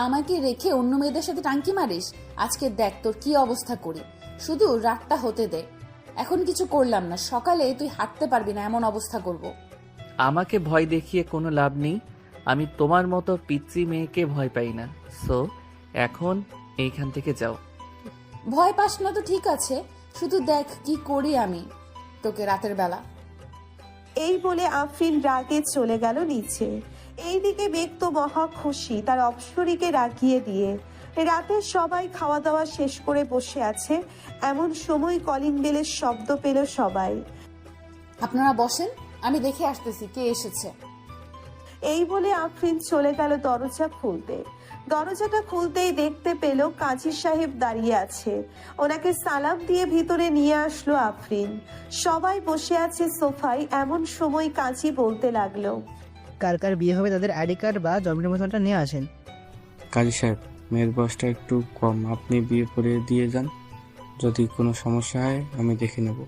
আমাকে রেখে অন্য মেয়েদের সাথে টাঙ্কি মারিস? আজকে দেখ তোর কি অবস্থা করি, শুধু রাতটা হতে দে। এখন কিছু করলাম না, সকালে তুই হাঁটতে পারবি না এমন অবস্থা করব। আমাকে ভয় দেখিয়ে কোনো লাভ নেই, আমি তোমার মতো পিচ্চি মেয়েকে ভয় পাই না। সো এখন এইখান থেকে যাও। ভয় পাস না তো ঠিক আছে, শুধু দেখ কি করি আমি তোকে রাতের বেলা। এই বলে আফরিন রাগে চলে গেল নিচে। এইদিকে মেঘ তো মহা খুশি তার অপসরীকে রাগিয়ে দিয়ে। রাতে সবাই খাওয়া দাওয়া শেষ করে বসে আছে। এমন সময় কলিং বেলের শব্দ পেল সবাই। আপনারা বসেন, আমি দেখে আসতেছি কে এসেছে। এই বলে আফরিন চলে গেল দরজা খুলতে। দরজাটা খুলতেই দেখতে পেল কাজী সাহেব দাঁড়িয়ে আছে। ওনাকে সালাম দিয়ে ভিতরে নিয়ে আসলো আফরিন। সবাই বসে আছে সোফায়। এমন সময় কাজী বলতে লাগলো, কার কার বিয়ে হবে তাদের আইডি কার্ড বা জন্মের মতনটা নিয়ে আসেন। কাজী সাহেব, মেয়ের বয়সটা একটু কম, আপনি বিয়ে পড়িয়ে দিয়ে যান। যদি কোনো সমস্যা হয় আমি দেখে নেব।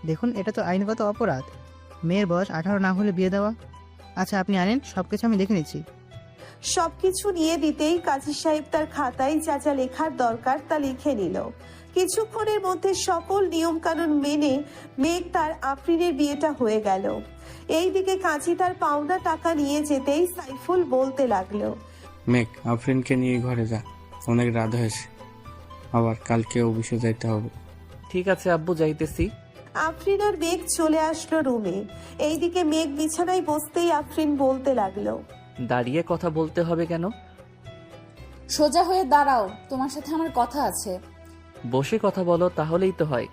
দেখুন, এটা তো আইনগত অপরাধ। মেয়ের বয়স 18 না হলে বিয়ে দেওয়া। আচ্ছা, আপনি আনেন, সবকিছু আমি দেখে নিচ্ছি। সবকিছু নিয়ে দিতেই কাজী সাহেব তার খাতায় যা যা লেখার দরকার তা লিখে নিল। কিছুক্ষণের মধ্যে সকল নিয়ম কানুন মেনে মেঘ তার আফরিনের বিয়েটা হয়ে গেল। এইদিকে কাজী তার পাওনা টাকা নিয়ে যেতেই সাইফুল বলতে লাগলো, মেঘ, আফরিনকে নিয়ে ঘরে যা, অনেক রাত হয়েছে, আবার কালকে অফিসে যাইতে হবে। ঠিক আছে আব্বু, যাইতেছি। আফরিন আর মেঘ চলে আসলো রুমে। এইদিকে মেঘ বিছানায় বসতেই আফরিন বলতে লাগলো, দাঁড়িয়ে কথা বলতে হবে কেন? সোজা হয়ে দাঁড়াও, তোমার সাথে আমার কথা আছে। বসে কথা বলো, তাহলেই তো হয়।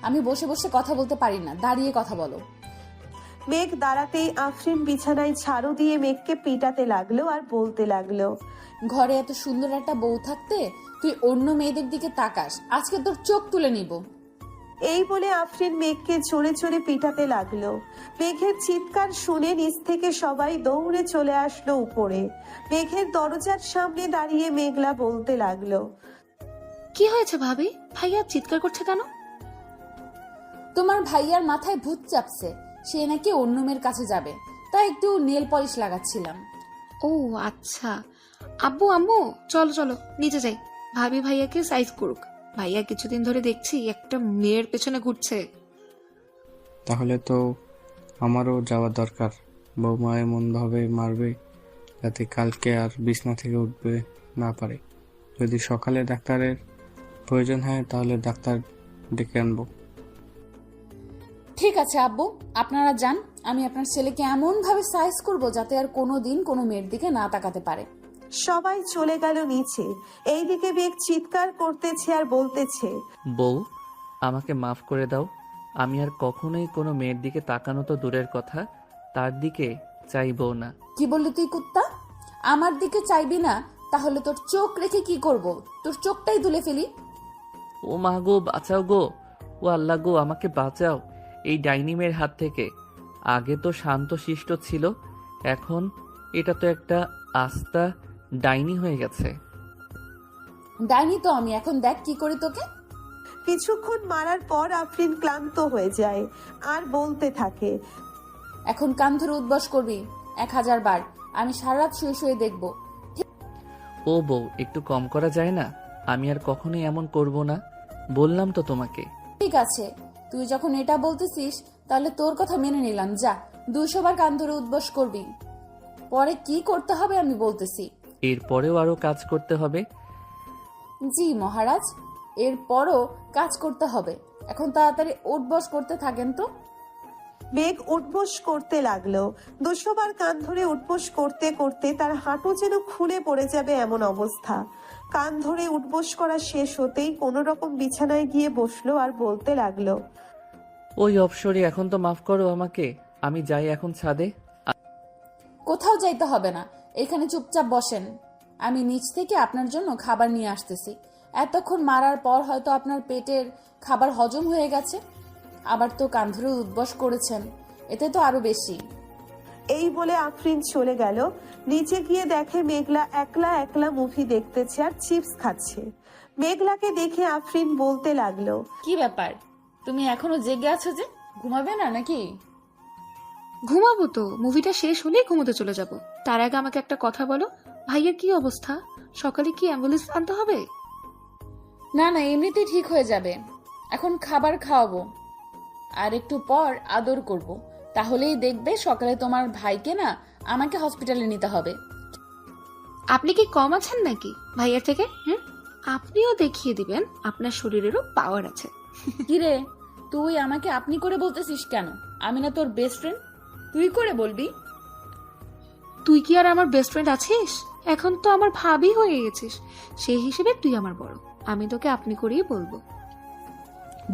আমি বসে বসে কথা বলতে পারি না, দাঁড়িয়ে কথা বলো। মেঘ দাঁড়াতেই আফরিন বিছানায় ঝাড়ু দিয়ে মেঘকে পিটাতে লাগলো আর বলতে লাগলো, ঘরে এত সুন্দর একটা বউ থাকতে তুই অন্য মেয়েদের দিকে তাকাস, আজকে তোর চোখ তুলে নিব। এই বলে আফরিন মেঘকে জোরে জোরে পিটাতে লাগলো। মেঘের চিৎকার শুনে নিচ থেকে সবাই দৌড়ে চলে আসলো উপরে। মেঘের দরজার সামনে দাঁড়িয়ে মেঘলা বলতে লাগলো, কি হয়েছে ভাবি? ভাইয়া চিৎকার করছে কেন? তোমার ভাইয়ার মাথায় ভূত চাপছে, সে নাকি অন্য মেয়ের কাছে যাবে, তাই একটু নেল পলিশ লাগাচ্ছিলাম। ও আচ্ছা। আব্বু আম্মু চলো চলো নিচে যাই, ভাবি ভাইয়াকে সাইজ করুক। ভাইয়া কিছুদিন ধরে দেখছি একটা মেয়ের পেছনে ঘুরছে। তাহলে তো আমারও যাওয়া দরকার। বৌমা এমনভাবে মারবে যাতে কালকে আর বিছনা থেকে উঠবে না পারে। যদি সকালে ডাক্তারের প্রয়োজন হয় তাহলে ডাক্তার ডেকে আনবো। ঠিক আছে আব্বু, আপনারা যান, আমি আপনার ছেলেকে এমন ভাবে সাইজ করব যাতে আর কোনোদিন কোনো মেয়ের দিকে না তাকাতে পারে। সবাই চলে গেল নিচে। এইদিকে মেঘ চিৎকার করতেছে আর বলতেছে, বউ, আমাকে মাফ করে দাও। আমি আর কখনোই কোনো মেয়ের দিকে তাকানো তো দূরের কথা, তার দিকে চাইবো না। কি বললি তুই কুত্তা? আমার দিকে চাইবি না? তাহলে তোর চোখ রেখে কি করব? তোর চোখটাই তুলে ফেলি। ও মা গো, বাঁচাও গো, ও আল্লাহ গো, আমাকে বাঁচাও এই ডাইনি মেয়ের হাত থেকে। আগে তো শান্ত শিষ্ট ছিল, এখন এটা তো একটা আস্তা ডাইনি হয়ে গেছে। ডাইনি তো আমি, এখন দেখ কি করি তোকে। কিছুক্ষণ মারার পর আফরিন ক্লান্ত হয়ে যায় আর বলতে থাকে, এখন কান ধরে উদ্বাস করবি 1000 বার, আমি সারা রাত শুয়ে শুয়ে দেখব। ও বউ, একটু কম করা যায় না? আমি আর কখনোই এমন করব না, বললাম তো তোমাকে। ঠিক আছে, তুই যখন এটা বলতেছিস তাহলে তোর কথা মেনে নিলাম। যা, 200 বার কান ধরে উদ্বাস করবি। পরে কি করতে হবে আমি বলতেছি। এরপরেও আরো কাজ করতে হবে? জি মহারাজ, এরপরও কাজ করতে হবে। এখন তাড়াতাড়ি উঠবস করতে থাকেন তো। মেঘ উঠবোস করতে লাগলো। 200 বার কান ধরে উঠবোস করতে করতে তার হাঁটু যেন খুলে পড়ে যাবে এমন অবস্থা। কান ধরে উঠবোস করা শেষ হতেই কোনো রকম বিছানায় গিয়ে বসলো আর বলতে লাগলো, ওই অপসরি, এখন তো মাফ করো আমাকে, আমি যাই এখন ছাদে। কোথাও যাইতে হবে না, এখানে চুপচাপ বসেন। আমি নিচ থেকে আপনার জন্য খাবার নিয়ে আসতেছি। এতক্ষণ মারার পর হয়তো আপনার পেটের খাবার হজম হয়ে গেছে, আবার তো কান ধরে উদ্বাস করেছেন, এতে তো আরো বেশি। এই বলে আফরিন চলে গেল। নিচে গিয়ে দেখে মেঘলা একলা একলা মুভি দেখতেছে আর চিপস খাচ্ছে। মেঘলাকে দেখে আফরিন বলতে লাগলো, কি ব্যাপার, তুমি এখনো জেগে আছো যে? ঘুমাবে না নাকি? ঘুমাবো তো, মুভিটা শেষ হলেই ঘুমোতে চলে যাব। তার আগে আমাকে একটা কথা বলো, ভাইয়ের কি অবস্থা? সকালে কি অ্যাম্বুলেন্স আনতে হবে? না না, এমনিতেই ঠিক হয়ে যাবে। এখন খাবার খাওয়াবো আর একটু পর আদর করব, তাহলেই দেখবে সকালে তোমার ভাইকে না আমাকে হসপিটালে নিতে হবে। আপনি কি কম আছেন নাকি ভাইয়ের থেকে? আপনিও দেখিয়ে দিবেন আপনার শরীরেরও পাওয়ার আছে। কিরে, তুই আমাকে আপনি করে বলতেছিস কেন? আমি না তোর বেস্ট ফ্রেন্ড, তুই করে বলবি? তুই কি আর আমার বেস্ট ফ্রেন্ড আছিস? এখন তো আমার ভাবি হয়ে গেছিস, সেই হিসেবে তুই আমার বড়, আমি তোকে আপনি করেই বলবো।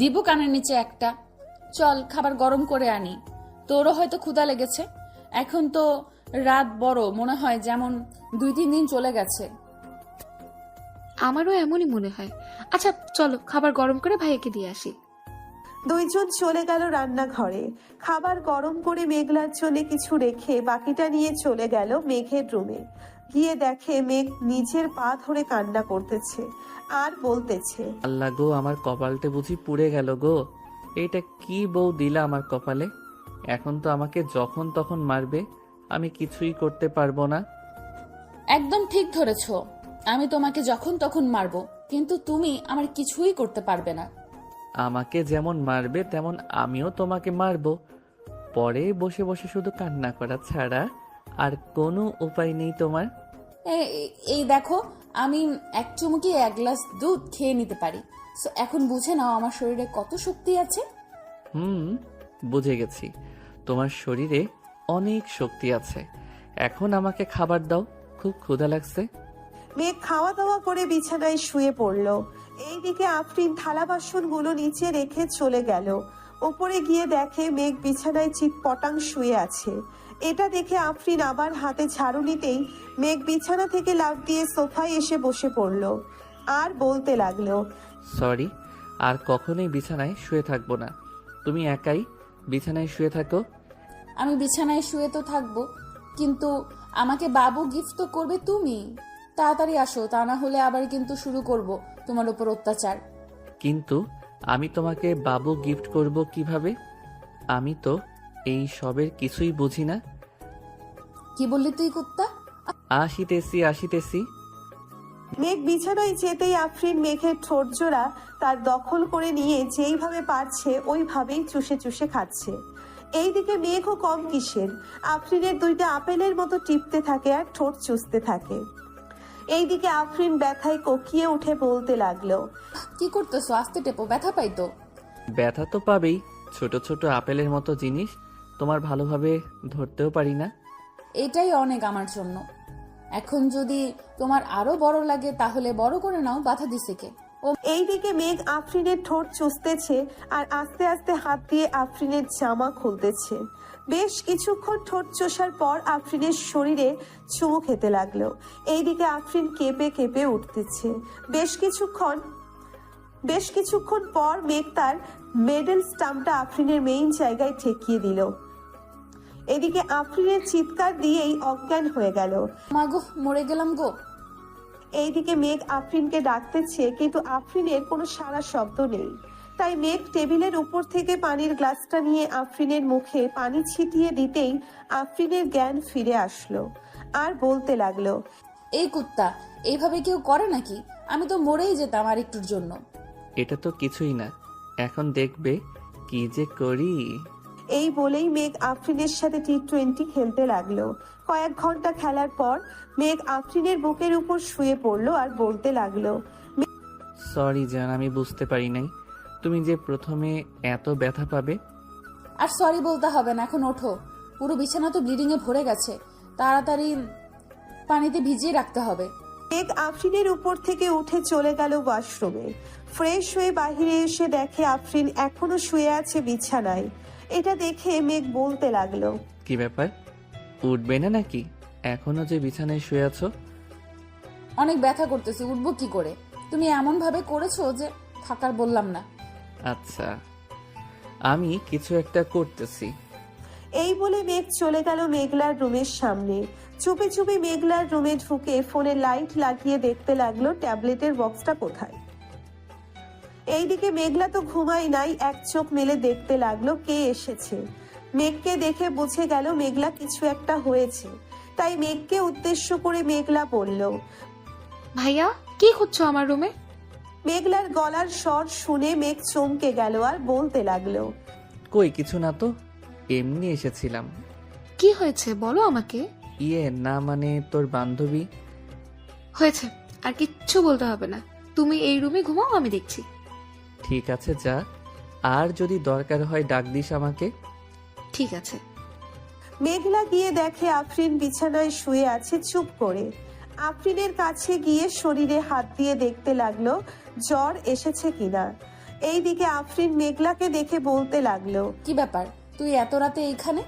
দিব কানের নিচে একটা। চল খাবার গরম করে আনি, তোরও হয়তো ক্ষুধা লেগেছে। এখন তো রাত বড়, মনে হয় যেমন 2-3 দিন চলে গেছে। আমারও এমনই মনে হয়। আচ্ছা চলো খাবার গরম করে ভাইয়াকে দিয়ে আসি। দুইজন চলে গেল রান্নাঘরে। খাবার গরম করে মেঘলার জন্য কিছু রেখে বাকিটা নিয়ে চলে গেল মেঘের রুমে। গিয়ে দেখে মেঘ নিজের পা ধরে কান্না করতেছে আর বলতেছে, আল্লাহ গো, আমার কপালটা বুঝি পুড়ে গেল গো। এইটা কি বউ দিলা আমার কপালে। এখন তো আমাকে যখন তখন মারবে, আমি কিছুই করতে পারবো না। একদম ঠিক ধরেছ, আমি তোমাকে যখন তখন মারবো, কিন্তু তুমি আমার কিছুই করতে পারবে না। আমাকে যেমন মারবে তেমন আমিও তোমাকে মারবো। পরে বসে বসে শুধু কান্না করা ছাড়া আর কোনো উপায় নেই তোমার। এই দেখো, আমি এক চুমুকি 1 গ্লাস দুধ খেয়ে নিতে পারি। সো এখন বুঝে নাও আমার শরীরে কত শক্তি আছে। বুঝে গেছি, তোমার শরীরে অনেক শক্তি আছে। এখন আমাকে খাবার দাও, খুব ক্ষুধা লাগছে। মেঘ খাওয়া দাওয়া করে বিছানায় শুয়ে পড়ল। এইদিকে আফরিন থালা বাসনগুলো নিচে রেখে চলে গেল। ওপরে গিয়ে দেখে মেঘ বিছানায় চিৎপটাং শুয়ে আছে। এটা দেখে আফরিন আবার হাতে ঝাড়ু নিতেই মেঘ বিছানা থেকে লাফ দিয়ে সোফায় এসে বসে পড়ল আর বলতে লাগলো, সরি, আর কখনোই বিছানায় শুয়ে থাকবো না। তুমি একাই বিছানায় শুয়ে থাকো। আমি বিছানায় শুয়ে তো থাকবো, কিন্তু আমাকে বাবু গিফট তো করবে তুমি। তাড়াতাড়ি আসো, তা না হলে আবার কিন্তু শুরু করব তোমার উপর অত্যাচার। কিন্তু আমি তোমাকে বাবু গিফট করব কিভাবে? আমি তো এই সবের কিছুই বুঝি না। কি বললি তুই কুত্তা? আসিতেছি। মেঘ বিছানায় যেতেই আফরিন মেঘের ঠোঁট জোড়া তার দখল করে নিয়ে যেইভাবে পারছে ওইভাবেই চুষে চুষে খাচ্ছে। এইদিকে মেঘও কম কিসের, আফরিনের 2টা আপেলের মতো টিপতে থাকে আর ঠোঁট চুষতে থাকে। এইদিকে আফরিন ব্যথায় কোকিয়ে উঠে বলতে লাগলো, কি করতেছো? আস্তে টেপো, ব্যথা পাই তো। ব্যথা তো পাবেই, ছোট ছোট আপেলের মতো জিনিস তোমার ভালোভাবে ধরতেও পারি না। এটাই অনেক আমার জন্য। এখন যদি তোমার আরো বড় লাগে তাহলে বড় করে নাও, বাধা দিছে কে? এইদিকে মেঘ আফরিনের ঠোঁট চুষতেছে আর আস্তে আস্তে হাত দিয়ে আফরিনের জামা খুলতেছে। বেশ কিছুক্ষণ ঠোঁট চষার পর আফরিনের শরীরে চুমু খেতে লাগলো। এইদিকে আফরিন কেঁপে কেঁপে উঠতেছে। বেশ কিছুক্ষণ পর মেঘ তার মেডেল স্টাম্পটা আফরিনের মেইন জায়গায় ঠেকিয়ে দিল। এদিকে আফরিনের চিৎকার দিয়েই অজ্ঞান হয়ে গেল। মাগো, মরে গেলাম গো। এইদিকে মেঘ আফরিনকে ডাকতেছে, কিন্তু আফরিনের কোনো সাড়া শব্দ নেই। তাই মেঘ টেবিলের উপর থেকে পানির গ্লাসটা নিয়ে আফরিনের মুখে পানি ছিটিয়ে দিতেই আফরিনের জ্ঞান ফিরে আসলো আর বলতে লাগলো, এই কুত্তা, এইভাবে কেউ করে নাকি? আমি তো মরেই যেতাম আর একটুর জন্য। এটা তো কিছুই না, এখন দেখবে কি যে করি। এই বলেই মেঘ আফরিনের সাথে টি20 খেলতে লাগলো। কয়েক ঘন্টা খেলার পর মেঘ আফরিনের বুকের উপর শুয়ে পড়লো আর বলতে লাগলো, সরি জান, আমি বুঝতে পারি নাই তুমি যে প্রথমে এত ব্যথা পাবে। আর সরি বলতে হবে না, এখন ওঠো। পুরো বিছানা তো ব্লিডিং এ ভরে গেছে, তাড়াতাড়ি পানিতে ভিজিয়ে রাখতে হবে। মেঘ আফরিনের উপর থেকে উঠে চলে গেল ওয়াশরুমে। ফ্রেশ হয়ে বাহিরে এসে দেখে আফরিন এখনো শুয়ে আছে বিছানায়। এটা দেখে মেঘ বলতে লাগলো, কি ব্যাপার, উঠবে না নাকি? এখনো যে বিছানায় শুয়ে আছো। অনেক ব্যথা করতেছে, উঠবো কি করে? তুমি এমন ভাবে করেছো যে থাকার বললাম না। আচ্ছা, আমি কিছু একটা করতেছি। এই বলে মেঘ চলে গেল মেঘলার রুমের সামনে। চুপি চুপি মেঘলার রুমে ঢুকে ফোনে লাইট লাগিয়ে দেখতে লাগলো ট্যাবলেটের বক্সটা কোথায়। এইদিকে মেঘলা তো ঘুমাই নাই, এক চোখ মেলে দেখতে লাগলো কে এসেছে। মেঘকে দেখে বুঝে গেল মেঘলা কিছু একটা হয়েছে, তাই মেঘকে উদ্দেশ্য করে মেঘলা বলল, ভাইয়া, কি খুঁজছো আমার রুমে? মেঘলার গলার স্বর শুনে মেঘ চমকে গেল আর বলতে লাগলো, কই কিছু না তো, এমনি এসেছিলাম। কি হয়েছে বলো আমাকে। না মানে তোর বান্ধবী। হয়েছে, আর কিচ্ছু বলতে হবে না। তুমি এই রুমে ঘুমাও, আমি দেখছি। ঠিক আছে যা, আর যদি দরকার হয় ডাক দিস আমাকে। ঠিক আছে। মেঘলা গিয়ে দেখে আফরিন বিছানায় শুয়ে আছে চুপ করে। আফরিনের কাছে গিয়ে শরীরে হাত দিয়ে দেখতে লাগলো জ্বর এসেছে কিনা। এইদিকে আফরিন মেঘলাকে দেখে বলতে লাগলো, কি ব্যাপার, তুই এত রাতে এইখানে?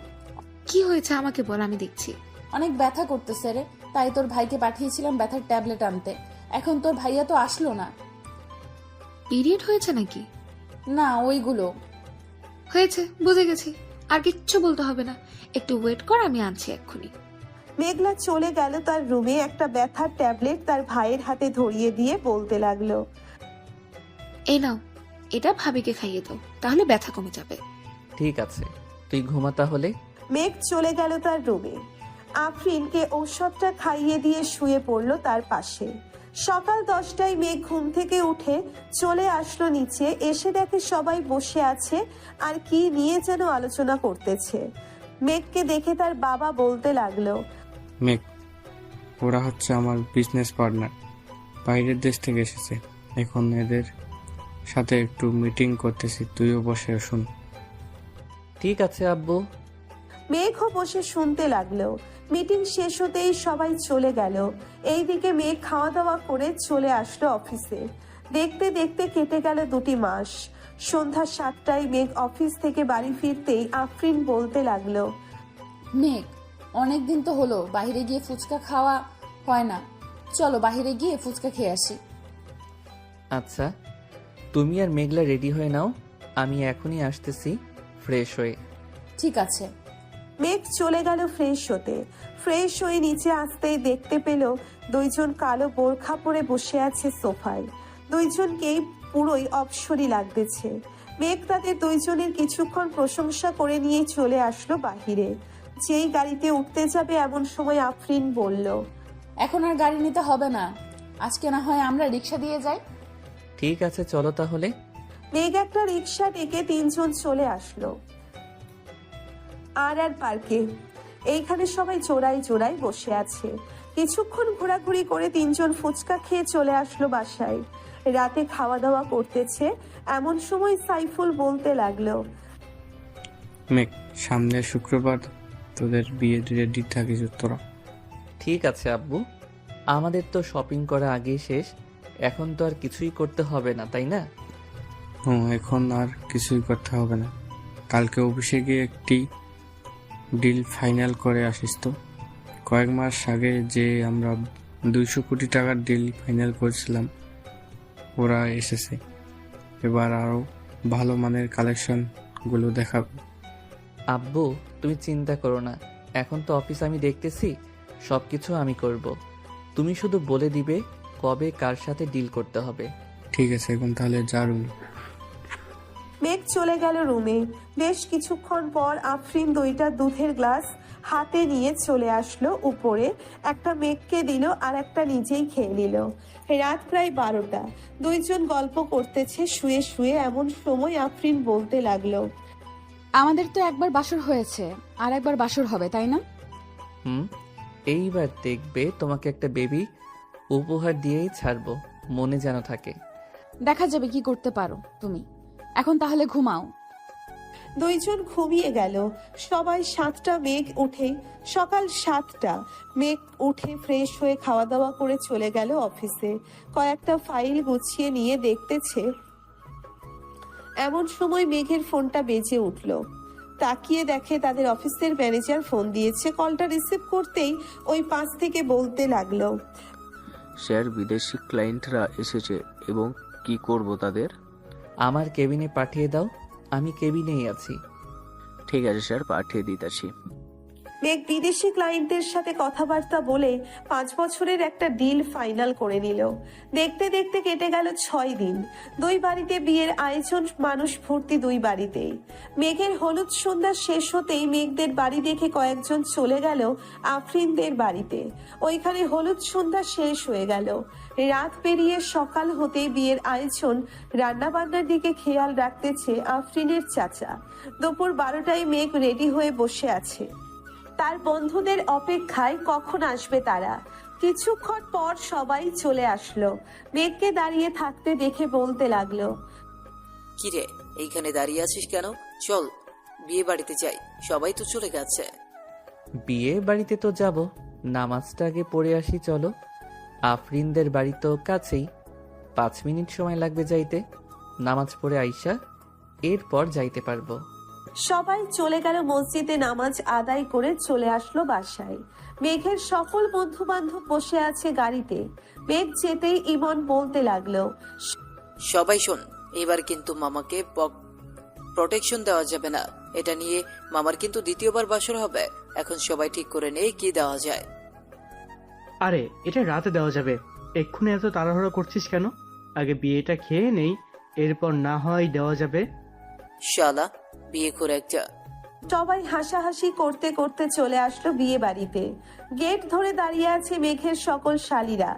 কি হয়েছে আমাকে বল, আমি দেখছি। অনেক ব্যথা করতেছে রে, তাই তোর ভাইকে পাঠিয়েছিলাম ব্যথার ট্যাবলেট আনতে। এখন তোর ভাইয়া তো আসলো না। পিরিয়ড হয়েছে নাকি? না, ওইগুলো হয়েছে, বুঝে গেছি। আর কিচ্ছু বলতে হবে না, একটু ওয়েট কর, আমি আনছি এক্ষুনি। মেঘলা চলে গেল তার রুমে, একটা ব্যথার ট্যাবলেট তার ভাইয়ের হাতে ধরিয়ে দিয়ে বলতে লাগলো, এই নাও, এটা ভাবিকে খাইয়ে দাও, তাহলে ব্যথা কমে যাবে। ঠিক আছে, তুই ঘুমা তাহলে। মেঘ চলে গেল তার রুমে। আফরিনকে ঔষধটা খাইয়ে দিয়ে শুয়ে পড়ল তার পাশে। সকাল 10টায় মেঘ ঘুম থেকে উঠে চলে আসলো নিচে, এসে দেখে সবাই বসে আছে আর কি নিয়ে যেন আলোচনা করতেছে। মেঘকে দেখে তার বাবা বলতে লাগলো, মেঘ, ওরা হচ্ছে আমার বিজনেস পার্টনার, বাইরের দেশ থেকে এসেছে। এখন এদের সাথে একটু মিটিং করতেছি, তুইও বসে শুন। ঠিক আছে আব্বু। মেঘও বসে শুনতে লাগলো। মিটিং শেষ হতেই সবাই চলে গেল। এইদিকে মেঘ খাওয়া দাওয়া করে চলে আসলো অফিসে। দেখতে দেখতে কেটে গেল 2 মাস। সন্ধ্যা 7টায় মেঘ অফিস থেকে বাড়ি ফিরতেই আফরিন বলতে লাগলো, মেঘ, অনেকদিন তো হলো বাইরে গিয়ে ফুচকা খাওয়া হয় না, চলো বাইরে গিয়ে ফুচকা খেয়ে আসি। আচ্ছা, তুমি আর মেঘলা রেডি হয়ে নাও, আমি এখনই আসতেছি ফ্রেশ হয়ে। ঠিক আছে। মেঘ চলে গেল ফ্রেশ হতে। ফ্রেশ হয়ে নিচে আসতেই দেখতে পেল 2জন কালো বোরখা পরে বসে আছে সোফায়। 2জনকেই পুরোই অপসরী লাগতেছে। মেঘ তাদের 2জনের কিছুক্ষণ প্রশংসা করে নিয়ে চলে আসলো বাহিরে। যেই গাড়িতে উঠতে যাবে এমন সময় আফরিন বলল, এখন আর গাড়ি নিতে হবে না, আজকে না হয় আমরা রিক্সা দিয়ে যাই। ঠিক আছে, চলো তাহলে। মেঘ একটা রিক্সা ডেকে 3জন চলে আসলো আর পার্কে। এইখানে সবাই জোড়ায় জোড়ায় বসে আছে। কিছুক্ষণ ঘোরাঘুরি করে 3জন ফুচকা খেয়ে চলে আসলো বাসায়। রাতে খাওয়া দাওয়া করতেছে এমন সময় সাইফুল বলতে লাগলো, মেঘ, সামনের শুক্রবার তোদের বিয়ে রেডি থাকিস তোরা। ঠিক আছে আব্বু, আমাদের তো শপিং করা আগেই শেষ, এখন তো আর কিছুই করতে হবে না, তাই না? এখন আর কিছুই করতে হবে না। কালকে অফিসে গিয়ে একটি ডিল ফাইনাল করে আসিস তো। কয়েক মাস আগে যে আমরা 200 কোটি টাকার ডিল ফাইনাল করেছিলাম, ওরা এসেছে। এবার আরো ভালো মানের কালেকশনগুলো দেখাবো। আব্বু, তুমি চিন্তা করো না, এখন তো অফিস আমি দেখতেছি, সবকিছু আমি করব। তুমি শুধু বলে দিবে কবে কার সাথে ডিল করতে হবে। ঠিক আছে, এখন তাহলে যা রুমে। মেঘ চলে গেল রুমে। বেশ কিছুক্ষণ পর আফরিন 2টা দুধের গ্লাস হাতে নিয়ে চলে আসলো উপরে। একটা মেঘকে দিল আর একটা নিজেই খেয়ে নিল। রাত প্রায় 12টা। 2জন গল্প করতেছে শুয়ে শুয়ে। এমন সময় আফরিন বলতে লাগলো, আমাদের তো একবার বাসর হয়েছে, আর একবার বাসর হবে, তাই না? এইবার দেখবে তোমাকে একটা বেবি উপহার দিয়েই ছাড়বো, মনে যেন থাকে। দেখা যাবে কি করতে পারো তুমি। এখন তাহলে ঘুমাও। 2জন ঘুমিয়ে গেল। সবাই 7টা মেঘ উঠে সকাল 7টা মেঘ উঠে ফ্রেশ হয়ে খাওয়া দাওয়া করে চলে গেল অফিসে। কয়েকটা ফাইল গুছিয়ে নিয়ে দেখতেছে এমন সময় মেঘের ফোনটা বেজে উঠল। তাকিয়ে দেখে তাদের অফিসের ম্যানেজার ফোন দিয়েছে। কলটা রিসিভ করতেই ওই পাশ থেকে বলতে লাগলো, স্যার, বিদেশি ক্লায়েন্টরা এসেছে এবং কি করব তাদের? আমার কেবিনে পাঠিয়ে দাও, আমি কেবিনেই আছি। ঠিক আছে স্যার, পাঠিয়ে দিতেছি। মেঘ বিদেশি ক্লায়েন্টদের সাথে কথাবার্তা বলে 5 বছরের একটা ডিল ফাইনাল করে নিল। দেখতে দেখতে কেটে গেল 6 দিন। 2 বাড়িতে বিয়ের আয়োজন, মানুষ ভর্তি 2 বাড়িতেই। মেঘের হলুদ সন্ধ্যা শেষ হতেই মেঘদের বাড়ি দেখে কয়েকজন চলে গেল আফরিনদের বাড়িতে। ওইখানে হলুদ সন্ধ্যা শেষ হয়ে গেল। রাত পেরিয়ে সকাল হতেই বিয়ের আয়োজন, রান্না বান্নার দিকে খেয়াল রাখতেছে আফরিনের চাচা। দুপুর 12টায় মেঘ রেডি হয়ে বসে আছে তার বন্ধুদের অপেক্ষায়, কখন আসবে তারা। কিছুক্ষণ পর সবাই চলে আসলো। মেঘকে দাঁড়িয়ে থাকতে দেখে বলতে লাগলো, কিরে, এইখানে দাঁড়িয়ে আছিস কেন? চল বিয়ে বাড়িতে যাই, সবাই তো চলে গেছে। বিয়ে বাড়িতে তো যাব, নামাজটা আগে পড়ে আসি চলো। আফরিনদের বাড়ি তো কাছেই, 5 মিনিট সময় লাগবে যাইতে। নামাজ পড়ে আইসা এরপর যাইতে পারবো। সবাই চলে গেল মসজিদে। নামাজ আদায় করে চলে আসলো বাসায়। মেঘের সকল বন্ধু বান্ধব বসে আছে গাড়িতে। মেঘ যেতেই ইমন বলতে লাগলো, সবাই শোন, এবার কিন্তু মামাকে প্রটেকশন দেওয়া যাবে না। এটা নিয়ে মামার কিন্তু দ্বিতীয়বার বাসর হবে। এখন সবাই ঠিক করে নেই কি দেওয়া যায়। আরে এটা রাতে দেওয়া যাবে, এক্ষুনি এত তাড়াহুড়ো করছিস কেন? আগে বিয়েটা খেয়ে নেই, এরপর না হয় দেওয়া যাবে। শালা বিয়ে করে একটা। সবাই হাসাহাসি করতে করতে চলে আসলো বিয়ে বাড়িতে। গেট ধরে দাঁড়িয়ে আছে মেঘের সকল শালীরা।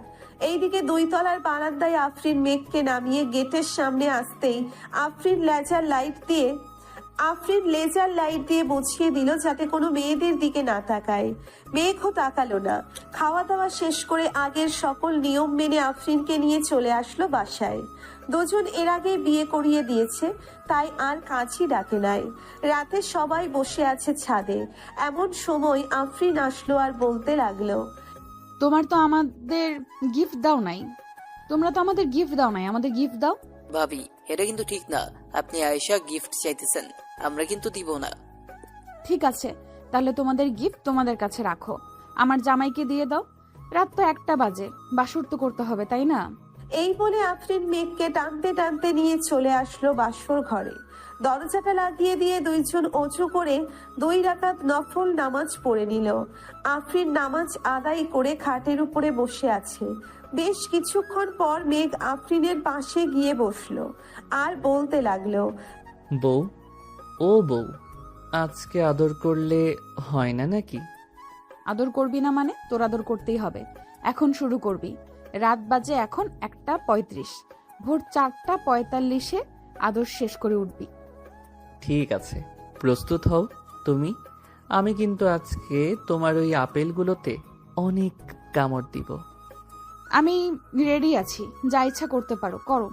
এইদিকে 2 তলার বারান্দায় আফরিন মেঘকে নামিয়ে গেটের সামনে আসতেই আফরিন লেজার লাইট দিয়ে বুঝিয়ে দিল যাতে কোনো মেয়েদের দিকে না তাকায়। মেঘও তাকালো না। খাওয়া দাওয়া শেষ করে আগের সকল নিয়ম মেনে আফরিনকে নিয়ে চলে আসলো বাসায়। দুজন এর আগে বিয়ে করিয়ে দিয়েছে, তাই আর কাছেই ডাকে নাই। রাতে সবাই বসে আছে ছাদে। এমন সময় আফরিন আসলো আর বলতে লাগলো, তোমরা তো আমাদের গিফট দাও নাই, আমাদের গিফট দাও। ভাবি এটা কিন্তু ঠিক না, আপনি আয়েশা গিফট চাইতেছেন, আমরা কিন্তু দিব না। ঠিক আছে, তাহলে তোমাদের গিফট তোমাদের কাছে রাখো, আমার জামাইকে দিয়ে দাও। রাত তো 1টা বাজে, বাসর তো করতে হবে, তাই না? এই বলে আফরিন মেঘকে টানতে টানতে নিয়ে চলে আসলো বাসর ঘরে। দরজাটা লাগিয়ে দিয়ে দুইজন অজু করে 2 রাকাত নফল নামাজ পড়ে নিল। আফরিন নামাজ আদায় করে খাটের উপরে বসে আছে। বেশ কিছুক্ষণ পর মেঘ আফরিনের পাশে গিয়ে বসলো আর বলতে লাগলো, বউ, ও বউ, আজকে আদর করলে হয় না নাকি? আদর করবি না মানে? তোর আদর করতেই হবে। এখন শুরু করবি। রাত বাজে এখন 1:35, ভোর 4:45 আদর শেষ করে উঠবি। ঠিক আছে, প্রস্তুত হও তুমি। আমি কিন্তু আজকে তোমার ওই আপেলগুলোতে অনেক কামড় দিব। আমি রেডি আছি, যা ইচ্ছা করতে পারো, করো।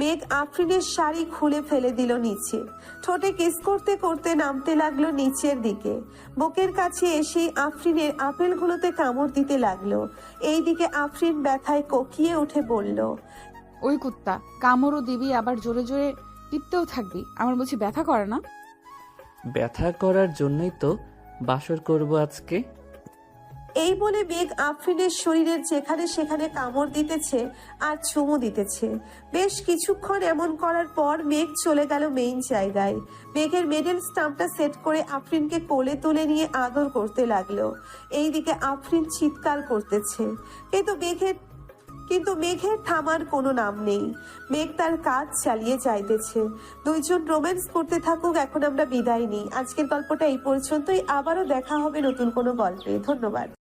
মেঘ আফরিনের শাড়ি খুলে ফেলে দিল নিচে। ঠোঁটে কিস করতে করতে নামতে লাগলো নিচের দিকে। বুকের কাছে এসে আফরিনের আপেলগুলোতে কামড় দিতে লাগলো। এইদিকে আফরিন ব্যথায় কোকিয়ে উঠে বলল, ওই কুত্তা, কামড়ও দিবি আবার জোরে জোরে টিপতেও থাকবি। আমার বুঝি ব্যথা করে না? ব্যথা করার জন্যই তো বাসর করব আজকে। এই বলে মেঘ আফরিনের শরীরের যেখানে সেখানে কামড় দিতেছে আর চুমু দিতেছে। বেশ কিছুক্ষণ এমন করার পর মেঘ চলে গেল মেইন জায়গায়। মেঘের মেডেল স্টাম্পটা সেট করে আফরিনকে কোলে তুলে নিয়ে আদর করতে লাগলো। এইদিকে আফরিন চিৎকার করতেছে, কিন্তু মেঘের থামার কোনো নাম নেই। মেঘ তার কাজ চালিয়ে যাইতেছে। দুইজন রোম্যান্স করতে থাকুক, এখন আমরা বিদায় নিই। আজকের গল্পটা এই পর্যন্তই। আবারও দেখা হবে নতুন কোনো গল্পে। ধন্যবাদ।